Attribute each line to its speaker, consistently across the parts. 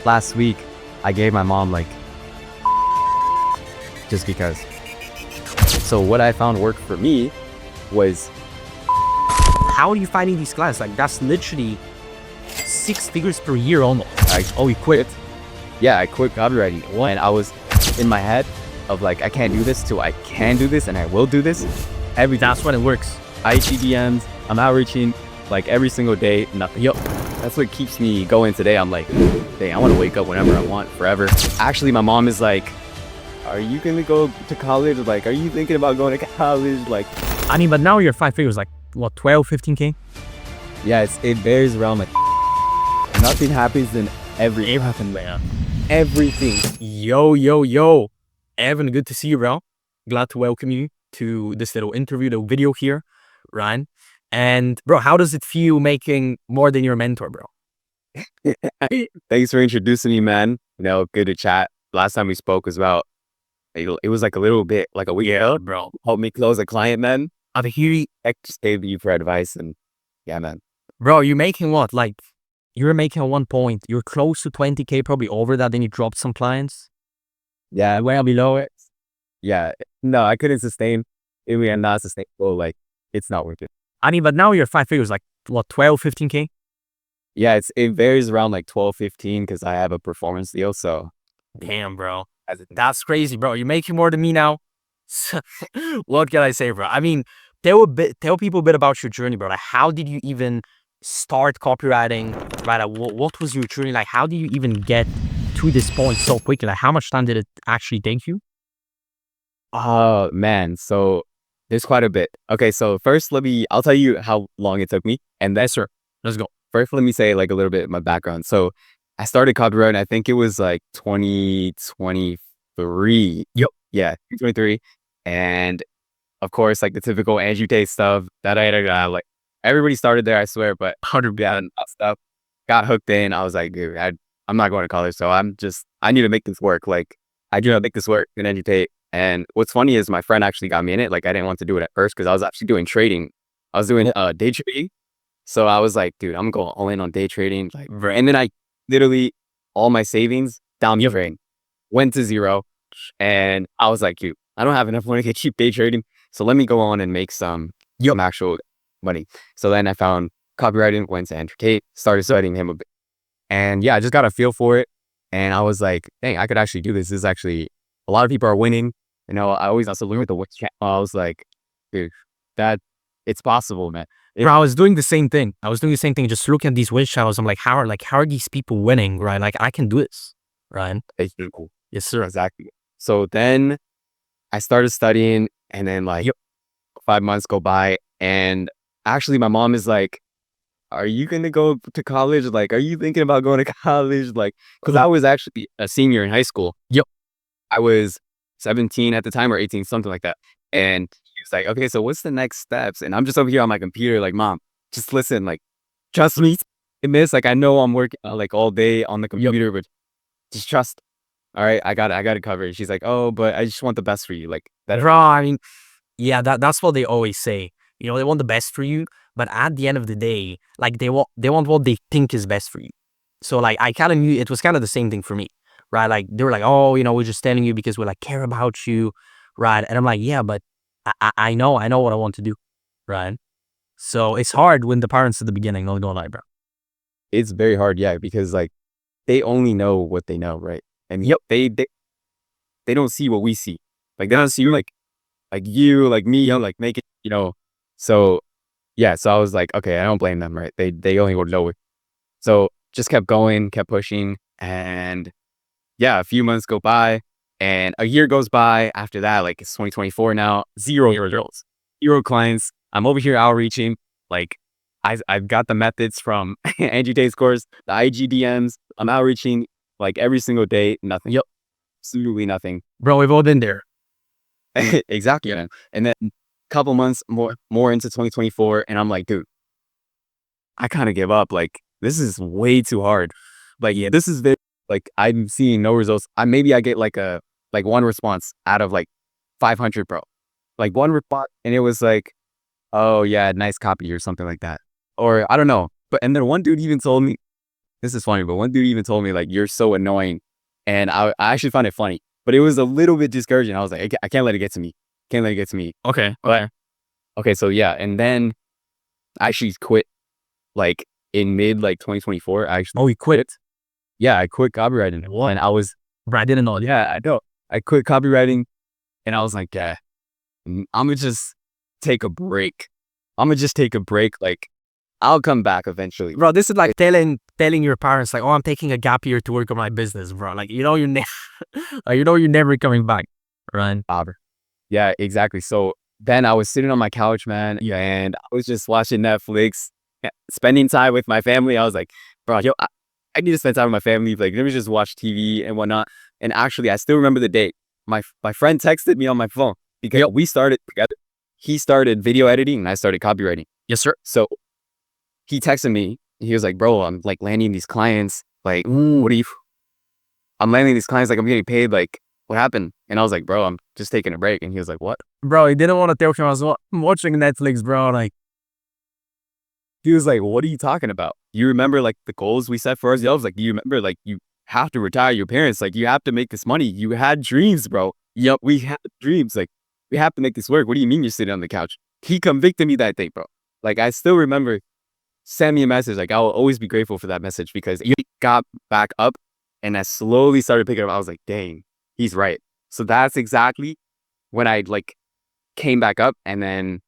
Speaker 1: Last week, I gave my mom like, just because. So what I found worked for me was,
Speaker 2: how are you finding these clients? Like that's literally 6 figures per year almost.
Speaker 1: you quit? Yeah, I quit copywriting. And I was in my head of like, I can't do this till I can do this and I will do this.
Speaker 2: That's when it works.
Speaker 1: IGDMs, I'm outreaching like every single day, nothing. Yup. That's what keeps me going today. I'm like, dang, I want to wake up whenever I want, forever. Actually, my mom is like, are you going to go to college? Like, are you thinking about going to college? Like,
Speaker 2: I mean, but now you're 5 figures, like what, 12, 15K?
Speaker 1: yeah, it varies around like, nothing happens in
Speaker 2: Everything, man.
Speaker 1: everything.
Speaker 2: Yo. Evan, good to see you, bro. Glad to welcome you to this little interview, the video here, Ryan. And bro, how does it feel making more than your mentor, bro?
Speaker 1: Thanks for introducing me, man. You know, good to chat. Last time we spoke was about, it was like a little bit, like a week ago.
Speaker 2: Bro.
Speaker 1: Help me close a client, man.
Speaker 2: I've heard,
Speaker 1: I just gave you for advice and yeah, man.
Speaker 2: bro, you're making what? Like, you're making at one point, you're close to 20K, probably over that, then you dropped some clients.
Speaker 1: Yeah,
Speaker 2: Well below it.
Speaker 1: yeah. No, I couldn't sustain. If we are not sustainable, like, it's not worth it.
Speaker 2: I mean, but now you're 5 figures, like what, 12, 15K?
Speaker 1: Yeah, it varies around like 12, 15 because I have a performance deal. So
Speaker 2: Damn, bro. That's crazy, bro. You're making more than me now. What can I say, bro? I mean, tell people a bit about your journey, bro. Like, how did you even start copywriting? Right? Like, what was your journey like? How did you even get to this point so quickly? Like, how much time did it actually take you?
Speaker 1: oh man, so there's quite a bit. Okay, so first I'll tell you how long it took me. And then
Speaker 2: Yes, sir. Let's go.
Speaker 1: first let me say like a little bit of my background. So I started copywriting, I think it was like 2023.
Speaker 2: Yep.
Speaker 1: Yeah, 2023. And of course, like the typical Andrew Tate stuff that like everybody started there, I swear, but 100 stuff got hooked in. I was like, dude, I'm not going to college, so I need to make this work. Like, I do not make this work in Andrew Tate. And what's funny is my friend actually got me in it. Like, I didn't want to do it at first because I was actually doing trading. I was doing day trading. So I was like, dude, I'm going all in on day trading. Like, and then I literally all my savings down the drain, went to zero, and I was like, dude, I don't have enough money to keep day trading. So let me go on and make some actual money. So then I found copywriting, went to Andrew Tate, started studying him a bit. And yeah, I just got a feel for it. And I was like, dang, I could actually do this. This is actually, a lot of people are winning. You know, I always also learn with the witch channel. I was like, dude, it's possible, man.
Speaker 2: Bro, I was doing the same thing. Just looking at these witch channels. I'm like, how are these people winning? Right? Like, I can do this. Right?
Speaker 1: It's really cool.
Speaker 2: Yes, sir.
Speaker 1: Exactly. So then I started studying and then like 5 months go by. And actually my mom is like, are you going to go to college? Like, are you thinking about going to college? Like, because I was actually a senior in high school.
Speaker 2: Yep.
Speaker 1: I was 17 at the time or 18, something like that. And he was like, okay, so what's the next steps? And I'm just over here on my computer, like, mom, just listen, like, trust me in this. Like, I know I'm working like all day on the computer, but just trust. All right, I got it covered. She's like, oh, but I just want the best for you. Like, that.
Speaker 2: Bro, I mean, yeah, that's what they always say. You know, they want the best for you, but at the end of the day, like they want what they think is best for you. So like I kind of knew it was kind of the same thing for me, right? Like they were like, oh, you know, we're just telling you because we like care about you, right? And I'm like, yeah, but I know what I want to do, right? So it's hard when the parents at the beginning don't lie, bro.
Speaker 1: It's very hard, yeah, because like they only know what they know, right? And they don't see what we see. Like they don't see like you, like me, like make it, you know. So yeah, so I was like, okay, I don't blame them, right? They only would know it. So just kept going, kept pushing, and yeah, a few months go by, and a year goes by after that. Like it's 2024 now, zero results, zero clients. I'm over here outreaching. Like I've got the methods from Andrew Tate's course, the IGDMs. I'm outreaching like every single day, nothing. Yep, absolutely nothing.
Speaker 2: Bro, we've all been there.
Speaker 1: Exactly. Yeah. And then a couple months more into 2024, and I'm like, dude, I kind of give up. Like this is way too hard. Like yeah, this is very, like I'm seeing no results. Maybe I get like one response out of like 500, bro. Like one response, and it was like, oh yeah, nice copy or something like that. Or I don't know. And then one dude even told me, this is funny, but one dude even told me like, "You're so annoying," and I actually found it funny, but it was a little bit discouraging. I was like, I can't let it get to me. Can't let it get to me.
Speaker 2: Okay.
Speaker 1: But okay, so yeah, and then I actually quit like in mid like 2024. I actually
Speaker 2: Oh, you quit.
Speaker 1: yeah, I quit copywriting,
Speaker 2: What?
Speaker 1: and I was
Speaker 2: Bro, I didn't know.
Speaker 1: yeah, I know. I quit copywriting, and I was like, yeah, I'm gonna just take a break. I'm gonna just take a break. Like, I'll come back eventually.
Speaker 2: Bro, this is like telling your parents like, oh, I'm taking a gap year to work on my business, bro. Like, you know, you're never coming back, right?
Speaker 1: Yeah, exactly. So then I was sitting on my couch, man, and I was just watching Netflix, spending time with my family. I was like, bro, yo, I need to spend time with my family. Like, let me just watch TV and whatnot. And actually, I still remember the date. My friend texted me on my phone because we started together. He started video editing and I started copywriting.
Speaker 2: Yes, sir.
Speaker 1: So he texted me. He was like, bro, I'm like landing these clients. Like, what are you? I'm landing these clients. Like, I'm getting paid. Like, what happened? And I was like, bro, I'm just taking a break. And he was like, what?
Speaker 2: Bro, he didn't want to tell him I was watching Netflix, bro. Like,
Speaker 1: He was like, what are you talking about? You remember like the goals we set for ourselves? Like, you remember like you have to retire your parents. Like, you have to make this money. You had dreams, bro. Yep, we had dreams. Like, we have to make this work. What do you mean you're sitting on the couch? He convicted me that day, bro. Like, I still remember send me a message. Like, I will always be grateful for that message because it got back up and I slowly started picking up. I was like, dang, he's right. So that's exactly when I like came back up, and then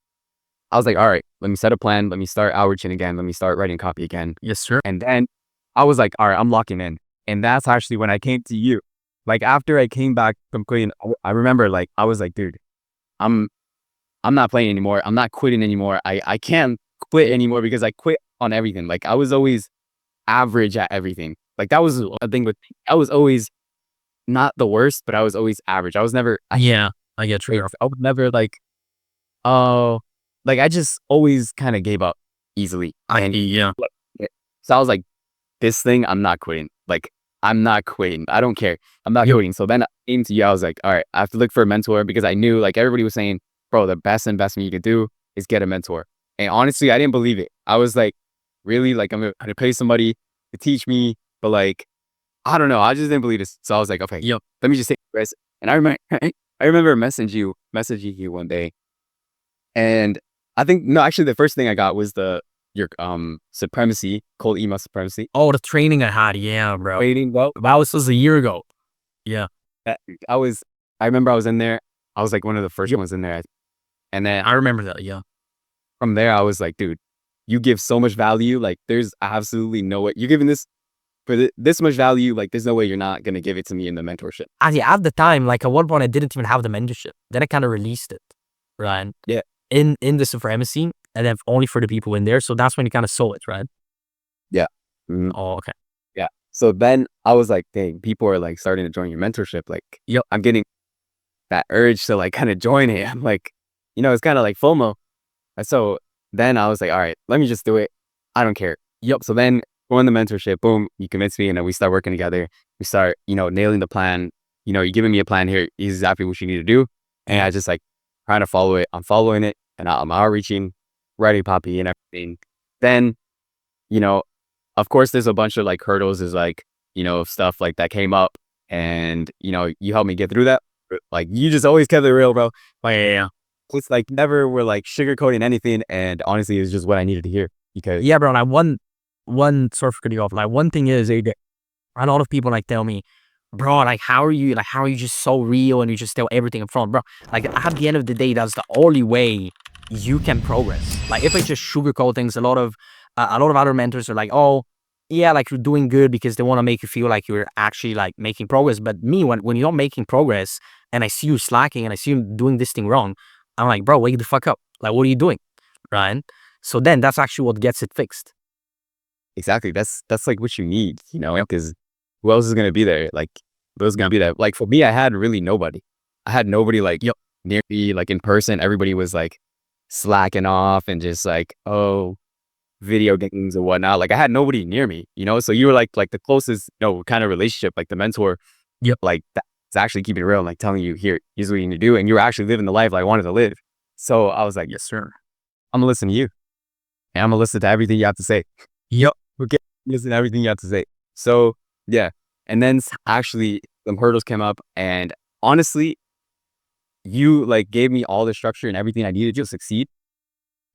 Speaker 1: I was like, all right, let me set a plan. Let me start outreaching again. Let me start writing copy again.
Speaker 2: yes, sir.
Speaker 1: And then I was like, all right, I'm locking in. And that's actually when I came to you. Like, after I came back from quitting, I remember like, I was like, dude, I'm not playing anymore. I'm not quitting anymore. I can't quit anymore because I quit on everything. Like, I was always average at everything. Like, that was a thing with me. I was always not the worst, but I was always average. I was never,
Speaker 2: Yeah, I get you.
Speaker 1: I was never like, oh, like I just always kind of gave up easily.
Speaker 2: Yeah.
Speaker 1: So I was like, this thing, I'm not quitting. Like, I'm not quitting. I don't care. I'm not quitting. So then I came to you. I was like, all right, I have to look for a mentor because I knew like everybody was saying, bro, the best investment you could do is get a mentor. And honestly, I didn't believe it. I was like, really? Like, I'm gonna pay somebody to teach me, but like, I don't know. I just didn't believe this. So I was like, okay,
Speaker 2: Yep.
Speaker 1: let me just take the risk. And I remember messaging you one day. And I think no, actually the first thing I got was your supremacy, cold email supremacy.
Speaker 2: Oh, the training I had. Yeah, bro.
Speaker 1: Waiting, well,
Speaker 2: Wow, this was a year ago. Yeah.
Speaker 1: that- I was I remember I was in there. I was like one of the first ones in there. And then
Speaker 2: I remember that. Yeah.
Speaker 1: from there I was like, dude, you give so much value. Like, there's absolutely no way you're giving this for this much value. Like, there's no way you're not gonna give it to me in the mentorship.
Speaker 2: And yeah, at the time, like at one point, I didn't even have the mentorship. Then I kind of released it, right?
Speaker 1: Yeah.
Speaker 2: In the supremacy, and then only for the people in there. So that's when you kind of saw it, right?
Speaker 1: Yeah. Mhm.
Speaker 2: Oh, okay.
Speaker 1: Yeah. So then I was like, dang, people are like starting to join your mentorship. Like,
Speaker 2: Yep.
Speaker 1: I'm getting that urge to like kind of join it. I'm like, it's kind of like FOMO. And so then I was like, all right, let me just do it. I don't care. Yep. So then going the mentorship, boom, you convince me, and then we start working together. We start, nailing the plan. You're giving me a plan here. Is exactly what you need to do. And I just like trying to follow it. I'm following it, and I'm outreaching, writing copy and everything. Then, of course, there's a bunch of like hurdles. Is like, stuff like that came up, and you helped me get through that. Like, you just always kept it real, bro.
Speaker 2: Like, yeah.
Speaker 1: It's like never were like sugarcoating anything, and honestly, it's just what I needed to hear because
Speaker 2: Yeah, bro. Like one sort of cutting off. Like one thing is, a lot of people like tell me, bro, like how are you just so real and you just tell everything up front, bro? Like at the end of the day, that's the only way you can progress. Like if I just sugarcoat things, a lot of other mentors are like, oh, yeah, like you're doing good because they want to make you feel like you're actually like making progress. But me, when you're not making progress and I see you slacking and I see you doing this thing wrong, I'm like, bro, wake the fuck up. Like, what are you doing? Right? So then that's actually what gets it fixed.
Speaker 1: exactly that's like what you need, because who else is gonna be there? Like, who's gonna be there? Like, for me, I had really nobody. I had nobody like near me, like in person. Everybody was like slacking off and just like, oh, video games and whatnot. Like, I had nobody near me, so you were like the closest, kind of relationship, like the mentor.
Speaker 2: Yep.
Speaker 1: Like, that's actually keeping it real, like telling you, here's what you need to do, and you're actually living the life I wanted to live. So I was like,
Speaker 2: Yes, sir.
Speaker 1: I'm gonna listen to you, and I'm gonna listen to everything you have to say.
Speaker 2: Yep.
Speaker 1: Okay. listen to everything you have to say. So yeah, and then actually some hurdles came up, and honestly, you like gave me all the structure and everything I needed to succeed.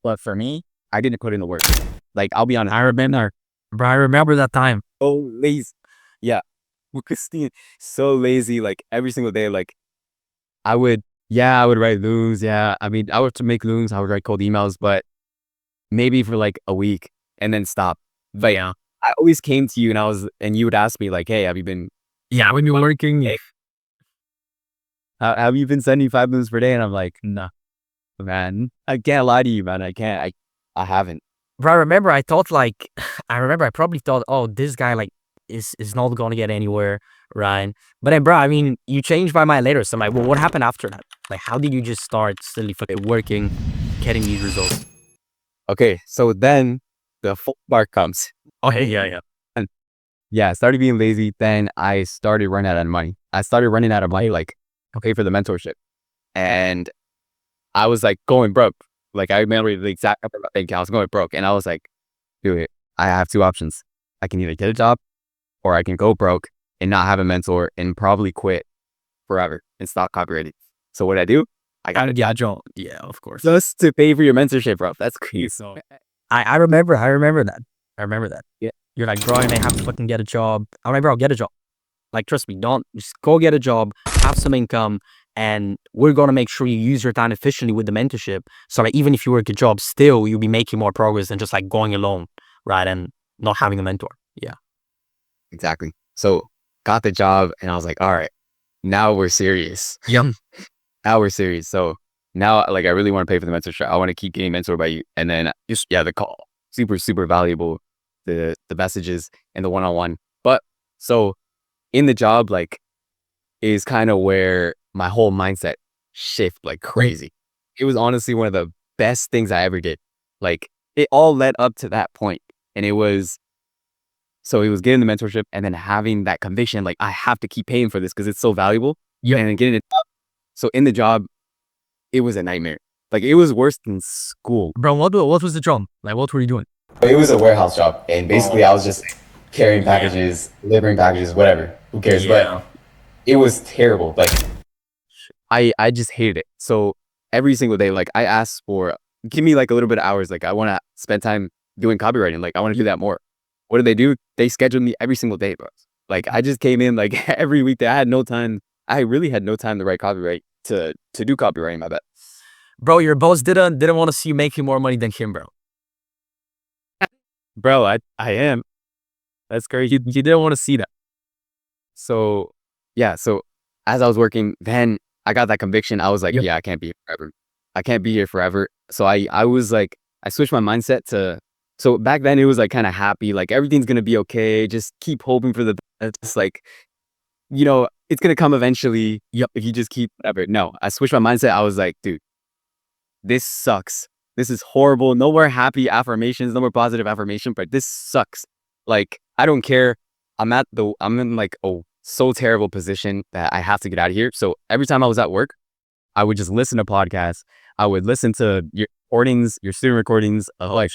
Speaker 1: But for me, I didn't put in the work. Like I'll be honest,
Speaker 2: Bro, I remember that time.
Speaker 1: so lazy. Yeah, with Christine, so lazy. Like every single day, like I would write loons. Yeah, I mean, I would to make loons. I would write cold emails, but maybe for like a week and then stop. But yeah, I always came to you and you would ask me like, "Hey, have you been?
Speaker 2: Yeah, when you were working,
Speaker 1: Hey, have you been sending 5 loons per day?" And I'm like, "Nah, man, I can't lie to you, man. I can't. I haven't."
Speaker 2: bro, I remember I thought like, I remember I probably thought, oh, this guy like is not going to get anywhere, right? But then, bro, I mean, you changed my mind later. So I'm like, well, what happened after that? Like, how did you just start steadily fucking working, getting these results?
Speaker 1: Okay, so then the full part comes.
Speaker 2: Oh, hey, yeah, yeah.
Speaker 1: And yeah, I started being lazy. Then I started running out of money. I started running out of money, like, to pay for the mentorship. And I was like going broke. Like, I remember the exact number of my bank account. I was going broke. And I was like, dude, I have two options. I can either get a job or I can go broke and not have a mentor and probably quit forever and stop copywriting. So what I do? I got a
Speaker 2: Yeah, Joe. Yeah, of course.
Speaker 1: just to pay for your mentorship, bro. That's crazy.
Speaker 2: So I remember that. I remember that.
Speaker 1: Yeah.
Speaker 2: You're like, bro, I may have to fucking get a job. I'm like, bro, get a job. Like, trust me, don't just go get a job, have some income, and we're gonna make sure you use your time efficiently with the mentorship. So like, even if you work a job, still you'll be making more progress than just like going alone, right? And not having a mentor. Yeah.
Speaker 1: Exactly. So got the job and I was like, all right, now we're serious.
Speaker 2: Yum.
Speaker 1: Now we're serious. So now like I really want to pay for the mentorship. I want to keep getting mentored by you. And then just yeah, the call. Super, super valuable. The messages and the one-on-one. But so in the job, like is kind of where my whole mindset shift like crazy. It was honestly one of the best things I ever did. Like it all led up to that point. And it was so it was getting the mentorship and then having that conviction, like I have to keep paying for this because it's so valuable.
Speaker 2: Yeah.
Speaker 1: And then getting it. So in the job, it was a nightmare. Like it was worse than school.
Speaker 2: Bro, what was the job? Like, what were you doing?
Speaker 1: It was a warehouse job, and basically I was just carrying
Speaker 2: Yeah.
Speaker 1: packages, delivering packages, whatever. Who cares?
Speaker 2: Yeah.
Speaker 1: But it was terrible. Like I just hated it. So every single day, like I asked for, give me like a little bit of hours. Like I want to spend time doing copywriting. Like I want to do that more. What do? They scheduled me every single day, bro. Like I just came in like every week. I had no time. I really had no time to write copyright to do copywriting. My bad.
Speaker 2: Bro, your boss didn't want to see you making more money than him, bro.
Speaker 1: Bro, I am. That's crazy.
Speaker 2: You didn't want to see that.
Speaker 1: So yeah, so as I was working, then I got that conviction. I was like,
Speaker 2: Yep.
Speaker 1: yeah, I can't be here forever. I can't be here forever. So I was like, I switched my mindset to so back then it was like kind of happy, like everything's gonna be okay. Just keep hoping for the best. Like, it's gonna come eventually.
Speaker 2: Yep.
Speaker 1: If you just keep whatever. No, I switched my mindset. I was like, dude, this sucks. This is horrible. No more happy affirmations, no more positive affirmation, but this sucks. Like, I don't care. I'm in like a so terrible position that I have to get out of here. So every time I was at work, I would just listen to podcasts. I would listen to your recordings, your student recordings, like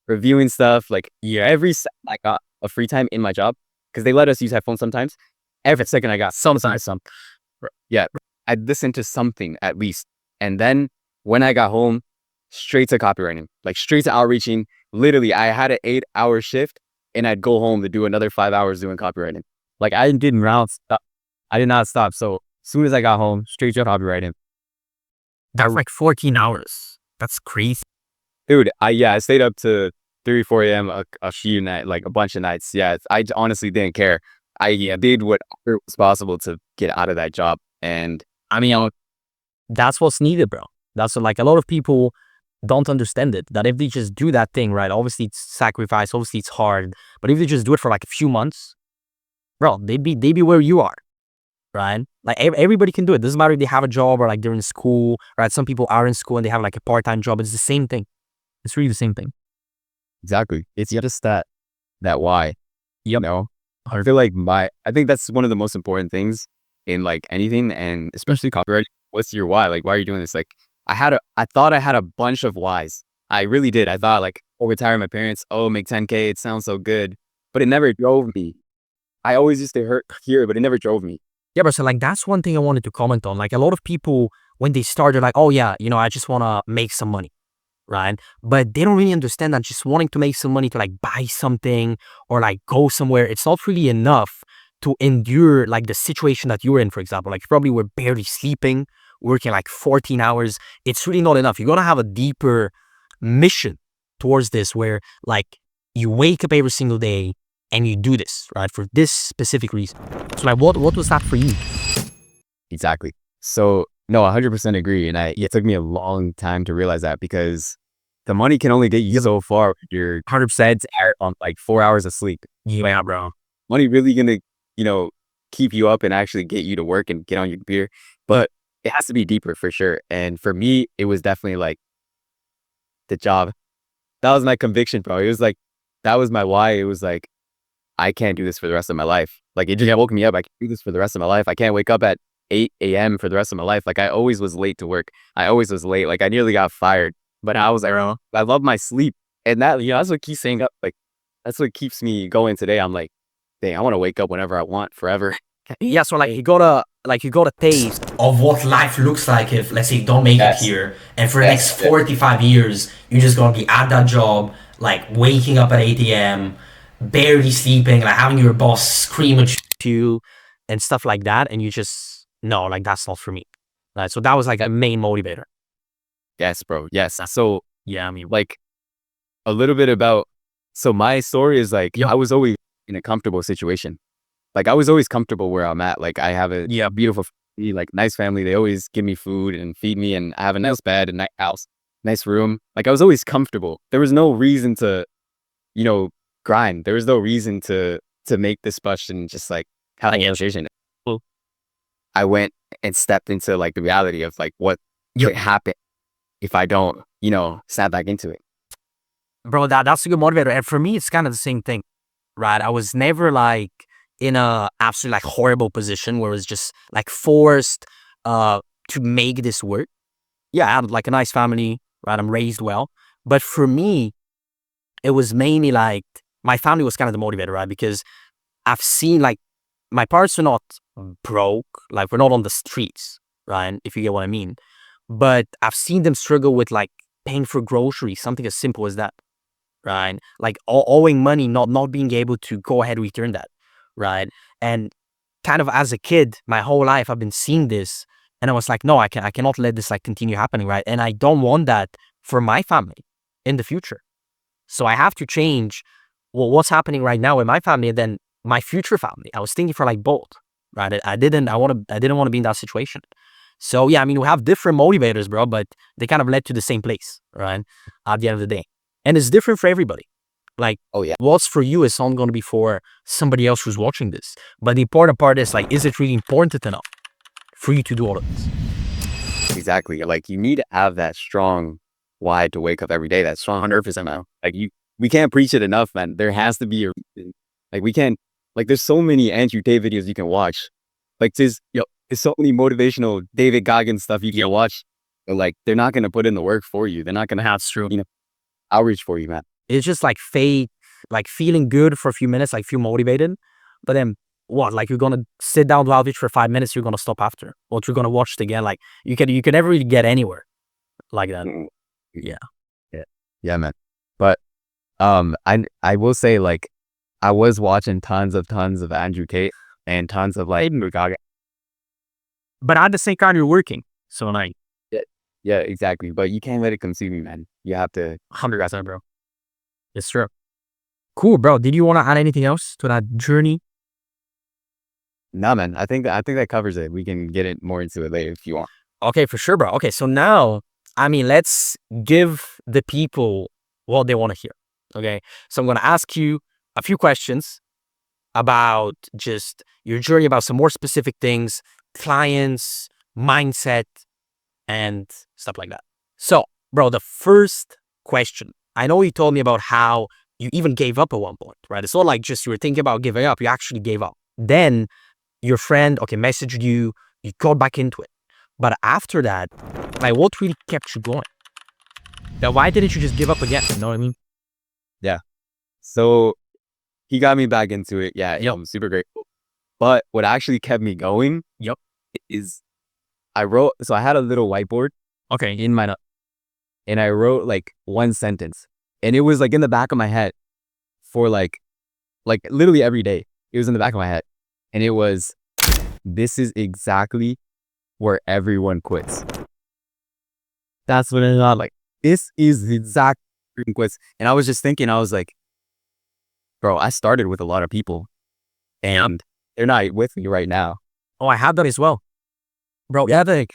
Speaker 1: reviewing stuff. Like every second I got a free time in my job because they let us use headphones sometimes. Every second I got sometimes some. Yeah, I'd listen to something at least. And then when I got home, straight to copywriting, like straight to outreaching. Literally, I had an 8-hour shift and I'd go home to do another 5 hours doing copywriting. Like I didn't round stop. I did not stop. So as soon as I got home, straight to copywriting.
Speaker 2: That's like 14 hours. That's crazy.
Speaker 1: Dude, I stayed up to 3, 4 a.m. a few nights, like a bunch of nights. Yeah, I honestly didn't care. I did whatever was possible to get out of that job. And
Speaker 2: I mean, that's what's needed, bro. That's what, like, a lot of people don't understand it. That if they just do that thing, right? Obviously, it's sacrifice. Obviously, it's hard. But if they just do it for like a few months, bro, they be where you are, right? Like everybody can do it. Doesn't matter if they have a job or like they're in school, right? Some people are in school and they have like a part-time job. It's the same thing. It's really the same thing.
Speaker 1: exactly, it's just that why. I feel like I think that's one of the most important things in like anything, and especially copyright. What's your why? Like, why are you doing this? Like, I thought I had a bunch of whys, I really did. I thought like, oh, retire my parents. Oh, make 10K. It sounds so good, but it never drove me. I always used to hear it, but it never drove me.
Speaker 2: Yeah, bro. So like that's one thing I wanted to comment on. Like a lot of people when they start, they're like, oh yeah, I just want to make some money, right? But they don't really understand that just wanting to make some money to like buy something or like go somewhere, it's not really enough to endure like the situation that you're in, for example. Like you probably were barely sleeping, working like 14 hours. It's really not enough. You're gonna have a deeper mission towards this where like you wake up every single day and you do this, right? For this specific reason. So like what was that for you?
Speaker 1: Exactly. So no, 100% agree. And it took me a long time to realize that because the money can only get you so far. You're 100% on like 4 hours of sleep.
Speaker 2: Yeah, bro.
Speaker 1: Money really gonna, keep you up and actually get you to work and get on your computer. But it has to be deeper for sure. And for me, it was definitely like the job. That was my conviction, bro. It was like, that was my why. It was like, I can't do this for the rest of my life. Like it just woke me up. I can't do this for the rest of my life. I can't wake up at 8 a.m. for the rest of my life. Like I always was late to work. I always was late. Like I nearly got fired. But I was like, oh, I love my sleep. And that, that's what keeps saying up. Like that's what keeps me going today. I'm like, dang, I want to wake up whenever I want forever.
Speaker 2: Yeah, so like you got a taste of what life looks like if let's say you don't make it here, and for the next 45 years you're just gonna be at that job, like waking up at 8 a.m., barely sleeping, like having your boss scream at you and stuff like that, and you just no, like that's not for me. Right. So that was like a main motivator.
Speaker 1: Yes, bro. Yes. So
Speaker 2: Yeah, I mean,
Speaker 1: like a little bit about, so my story is like,
Speaker 2: Yep.
Speaker 1: I was always in a comfortable situation. Like I was always comfortable where I'm at. Like I have a beautiful, like nice family. They always give me food and feed me, and I have a nice bed, a nice house, nice room. Like I was always comfortable. There was no reason to, grind. There was no reason to make this much and just like have an illustration. I went and stepped into like the reality of like what could happen if I don't, snap back into it.
Speaker 2: Bro, that's a good motivator. And for me, it's kind of the same thing, right? I was never like in a absolutely like horrible position where it was just like forced to make this work. Yeah, I had like a nice family, right? I'm raised well. But for me, it was mainly like my family was kind of the motivator, right? Because I've seen like my parents are not broke, like we're not on the streets, right? If you get what I mean. But I've seen them struggle with like paying for groceries, something as simple as that, right? Like owing money, not being able to go ahead and return that, right? And kind of as a kid, my whole life I've been seeing this, and I was like, no, I cannot let this like continue happening, right? And I don't want that for my family in the future. So I have to change what's happening right now in my family and then my future family. I was thinking for like both, right? I didn't want to be in that situation. So yeah, I mean, we have different motivators, bro, but they kind of led to the same place, right? At the end of the day. And it's different for everybody. Like,
Speaker 1: Oh yeah,
Speaker 2: what's for you is not going to be for somebody else who's watching this. But the important part is like, is it really important enough for you to do all of this?
Speaker 1: exactly. Like you need to have that strong why to wake up every day. That strong 100% now. Like we can't preach it enough, man. There has to be a reason. Like we can't, like there's so many Andrew Tate videos you can watch. Like there's so many motivational David Goggins stuff you can watch. But like they're not gonna put in the work for you. They're not gonna have outreach for you, man.
Speaker 2: It's just like fake, like feeling good for a few minutes, like feel motivated. But then what? Like you're gonna sit down to outreach for 5 minutes, you're gonna stop after. Or you're gonna watch it again. Like you can never really get anywhere like that.
Speaker 1: Mm.
Speaker 2: Yeah.
Speaker 1: Yeah, man. But I will say like I was watching tons of Andrew Tate and tons of like Goggins.
Speaker 2: But at the same time, you're working. So like,
Speaker 1: Yeah, exactly. But you can't let it consume you, man. You have to
Speaker 2: 100%, bro. It's true. Cool, bro. Did you want to add anything else to that journey?
Speaker 1: No, man. I think that covers it. We can get it more into it later if you want.
Speaker 2: Okay, for sure, bro. Okay, so now, I mean, let's give the people what they want to hear. Okay, so I'm going to ask you a few questions about just your journey, about some more specific things, clients, mindset, and stuff like that. So, bro, the first question, I know you told me about how you even gave up at one point, right? It's not like just you were thinking about giving up, you actually gave up. Then your friend, messaged you, you got back into it. But after that, like what really kept you going? Now, why didn't you just give up again? You know what I mean?
Speaker 1: Yeah. So he got me back into it. Yeah,
Speaker 2: Yep.
Speaker 1: I'm super grateful. But what actually kept me going
Speaker 2: Yep.
Speaker 1: is so I had a little whiteboard
Speaker 2: Okay.
Speaker 1: in my note, and I wrote like one sentence, and it was like in the back of my head for like literally every day. It was in the back of my head, and it was, "This is exactly where everyone quits." That's what I thought. Like, this is the exact freaking quits. And I was just thinking, I was like, bro, I started with a lot of people, and they're not with me right now.
Speaker 2: Oh, I have that as well, bro. Yeah, like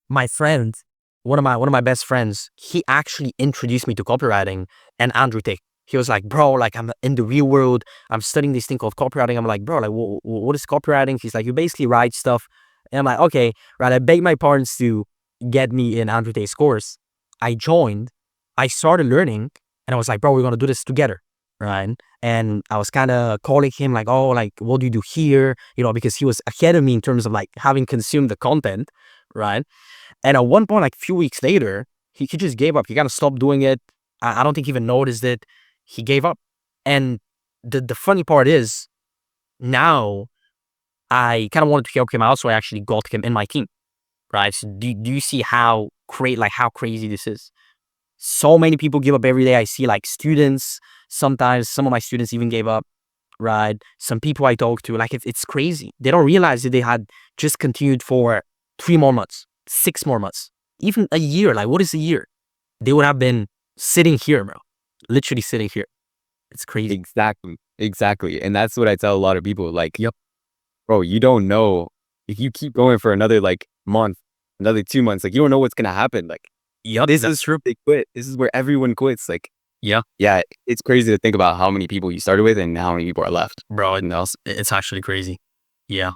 Speaker 2: my friend, one of my best friends, he actually introduced me to copywriting and Andrew Tate. He was like, bro, like I'm in the real world. I'm studying this thing called copywriting. I'm like, bro, like what is copywriting? He's like, you basically write stuff. And I'm like, okay, right. I begged my parents to get me in Andrew Tate's course. I joined. I started learning, and I was like, bro, we're gonna do this together, right? And I was kind of calling him like, oh, like what do you do here? You know, because he was ahead of me in terms of like having consumed the content, right? And at one point, like a few weeks later, he just gave up. He kind of stopped doing it. I don't think he even noticed it. He gave up. And the funny part is now I kind of wanted to help him out. So I actually got him in my team, right? So do you see how how crazy this is? So many people give up every day. I see like students, sometimes some of my students even gave up, right? Some people I talk to, like it's crazy. They don't realize that they had just continued for 3 more months, 6 more months, even a year. Like, what is a year? They would have been sitting here, bro. Literally sitting here. It's crazy.
Speaker 1: Exactly. Exactly. And that's what I tell a lot of people. Like,
Speaker 2: Yep.
Speaker 1: bro, you don't know if you keep going for another like month, another 2 months, like you don't know what's gonna happen. Like,
Speaker 2: Yep.
Speaker 1: this is true. They quit. This is where everyone quits. Like,
Speaker 2: Yeah.
Speaker 1: yeah, it's crazy to think about how many people you started with and how many people are left.
Speaker 2: Bro, it's actually crazy. Yeah.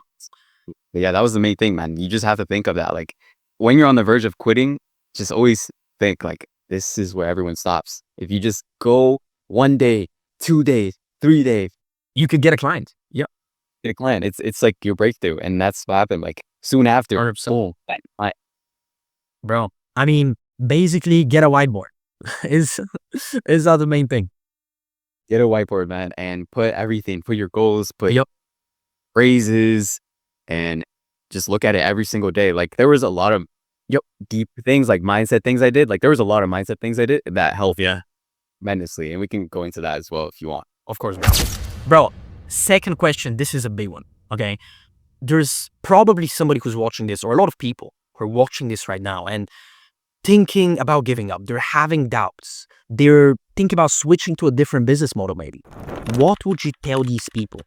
Speaker 1: But yeah, that was the main thing, man. You just have to think of that. Like, when you're on the verge of quitting, just always think like, this is where everyone stops. If you just go 1 day, 2 days, 3 days,
Speaker 2: You could get a client. Yep.
Speaker 1: get a client. It's like your breakthrough, and that's what happened. Like soon after,
Speaker 2: 100%.
Speaker 1: boom, bang,
Speaker 2: Bro, I mean, basically get a whiteboard is that the main thing.
Speaker 1: get a whiteboard, man, and put everything, put your goals, put
Speaker 2: Yep.
Speaker 1: phrases, and just look at it every single day. Like there was a lot of deep things, like mindset things I did. Like there was a lot of mindset things I did that helped tremendously, and we can go into that as well if you want.
Speaker 2: Of course, bro. Bro, second question. This is a big one. Okay. There's probably somebody who's watching this, or a lot of people who are watching this right now and thinking about giving up. They're having doubts. They're thinking about switching to a different business model, maybe. What would you tell these people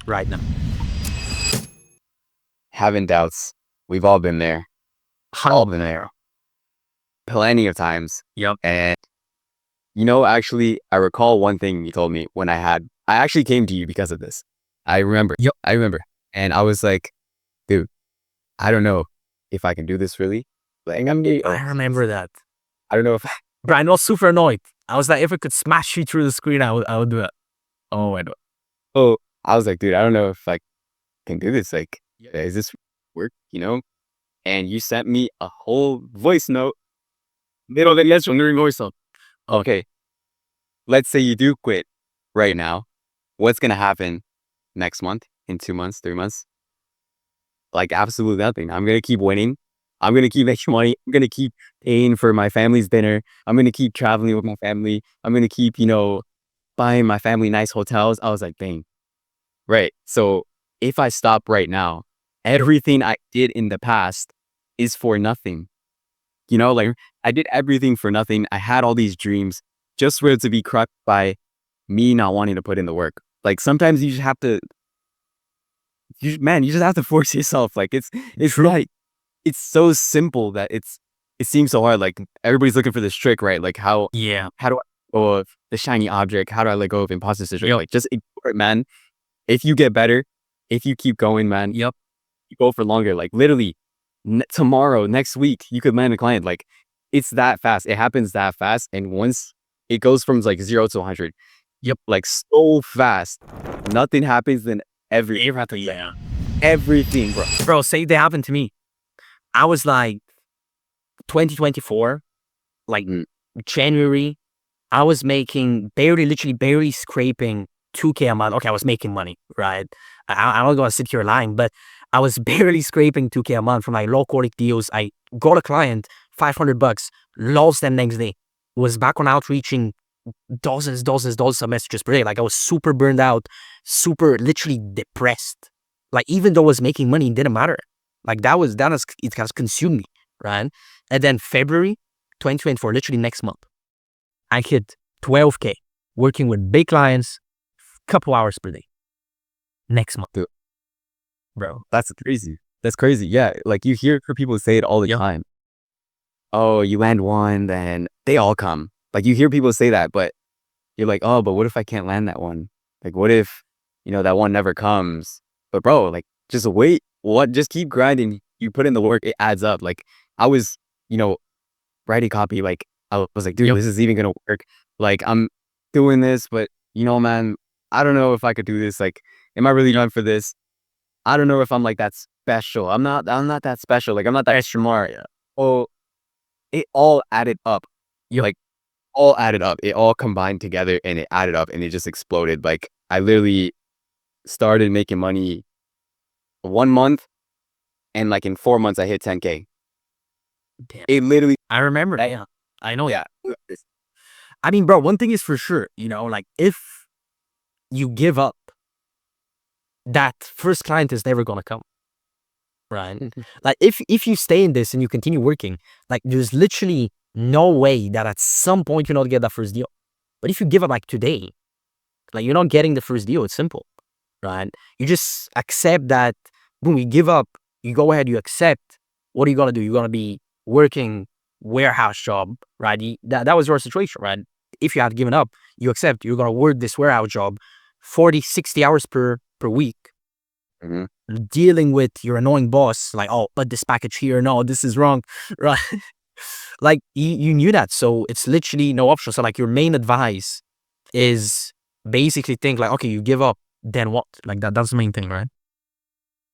Speaker 2: right now?
Speaker 1: Having doubts, we've all been there. All been there. Plenty of times.
Speaker 2: Yep.
Speaker 1: And actually, I recall one thing you told me when I actually came to you because of this. I remember.
Speaker 2: Yep.
Speaker 1: I remember. And I was like, dude, I don't know if I can do this really. Like,
Speaker 2: I remember that.
Speaker 1: I don't know if
Speaker 2: But I was super annoyed. I was like, if I could smash you through the screen, I would do it. Oh, I don't.
Speaker 1: oh, I was like, dude, I don't know if I can do this. Like, is this work? And you sent me a whole voice note. Okay, let's say you do quit right now. What's gonna happen next month, in 2 months, 3 months? Like absolutely nothing. I'm gonna keep winning. I'm gonna keep making money. I'm gonna keep paying for my family's dinner. I'm gonna keep traveling with my family. I'm gonna keep, buying my family nice hotels. I was like, dang. Right. So if I stop right now, everything I did in the past is for nothing. Like I did everything for nothing. I had all these dreams just for it to be crushed by me not wanting to put in the work. Like sometimes you just have to, you just have to force yourself. Like it's like, it's so simple that it seems so hard. Like everybody's looking for this trick, right? Like how do I let go of the shiny object? How do I let go of imposter syndrome? Like just ignore it, man. If you get better, if you keep going, man, you go for longer. Like literally tomorrow, next week, you could land a client. Like it's that fast. It happens that fast. And once it goes from like 0 to 100, like so fast, nothing happens. Then everything, bro.
Speaker 2: Bro, say they happened to me. I was like 2024, like January, I was making literally barely scraping 2K a month. Okay, I was making money, right? I'm not gonna sit here lying, but I was barely scraping 2K a month from like low quality deals. I got a client, $500, lost them next day. Was back on outreaching dozens of messages per day. Like I was super burned out, super literally depressed. Like even though I was making money, it didn't matter. Like it has consumed me, right? And then February 2024, literally next month, I hit 12K working with big clients, couple hours per day. Next month,
Speaker 1: Dude,
Speaker 2: bro.
Speaker 1: that's crazy. That's crazy. Yeah, like you hear people say it all the time. Oh, you land one, then they all come. Like you hear people say that, but you're like, oh, but what if I can't land that one? Like, what if, that one never comes? But bro, like, just wait. What? Just keep grinding. You put in the work, it adds up. Like, I was, writing copy. Like, I was like, dude, this is even gonna work. Like, I'm doing this, but man, I don't know if I could do this. Like, am I really done for this? I don't know if I'm like that special. I'm not that special. Like, I'm not that extra Mario. Oh, it all added up. Like, all added up. It all combined together and it added up and it just exploded. Like I literally started making money 1 month and like in 4 months I hit 10K.
Speaker 2: Damn.
Speaker 1: It literally.
Speaker 2: I remember that. Yeah. I know.
Speaker 1: Yeah.
Speaker 2: I mean, bro, one thing is for sure, like if you give up, that first client is never gonna come. Right? Like if you stay in this and you continue working, like there's literally no way that at some point you're not get that first deal. But if you give up like today, like you're not getting the first deal. It's simple, right? You just accept that when you give up, you go ahead, you accept. What are you gonna do? You're gonna be working warehouse job, right? That was your situation, right? If you had given up, you accept you're gonna work this warehouse job 40, 60 hours per week. Dealing with your annoying boss, like, oh, put this package here. No, this is wrong, right? Like you knew that, so it's literally no option. So like your main advice is basically think like, okay, you give up, then what? Like that's the main thing, right?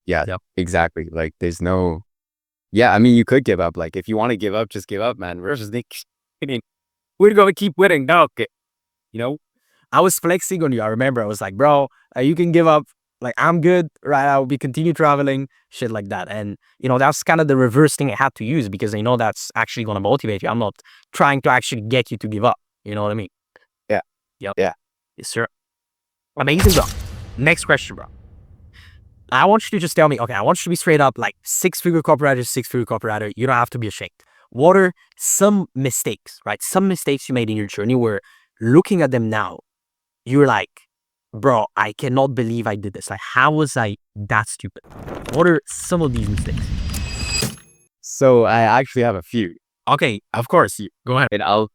Speaker 1: Yeah, exactly. Like there's no. Yeah, I mean you could give up. Like if you want to give up, just give up, man. We're gonna keep winning. No, okay.
Speaker 2: I was flexing on you. I remember I was like, bro, you can give up. Like, I'm good, right? I'll be continue traveling, shit like that. And, that's kind of the reverse thing I had to use because I know that's actually going to motivate you. I'm not trying to actually get you to give up. You know what I mean?
Speaker 1: Yeah.
Speaker 2: Yep.
Speaker 1: Yeah.
Speaker 2: Yes, sir. Amazing, bro. Next question, bro. I want you to just tell me, okay, I want you to be straight up, like 6-figure copywriter. You don't have to be ashamed. What are some mistakes, right? Some mistakes you made in your journey where looking at them now, you're like, bro, I cannot believe I did this. Like, how was I that stupid? What are some of these mistakes?
Speaker 1: So I actually have a few.
Speaker 2: Okay, of course. Go ahead.
Speaker 1: And I'll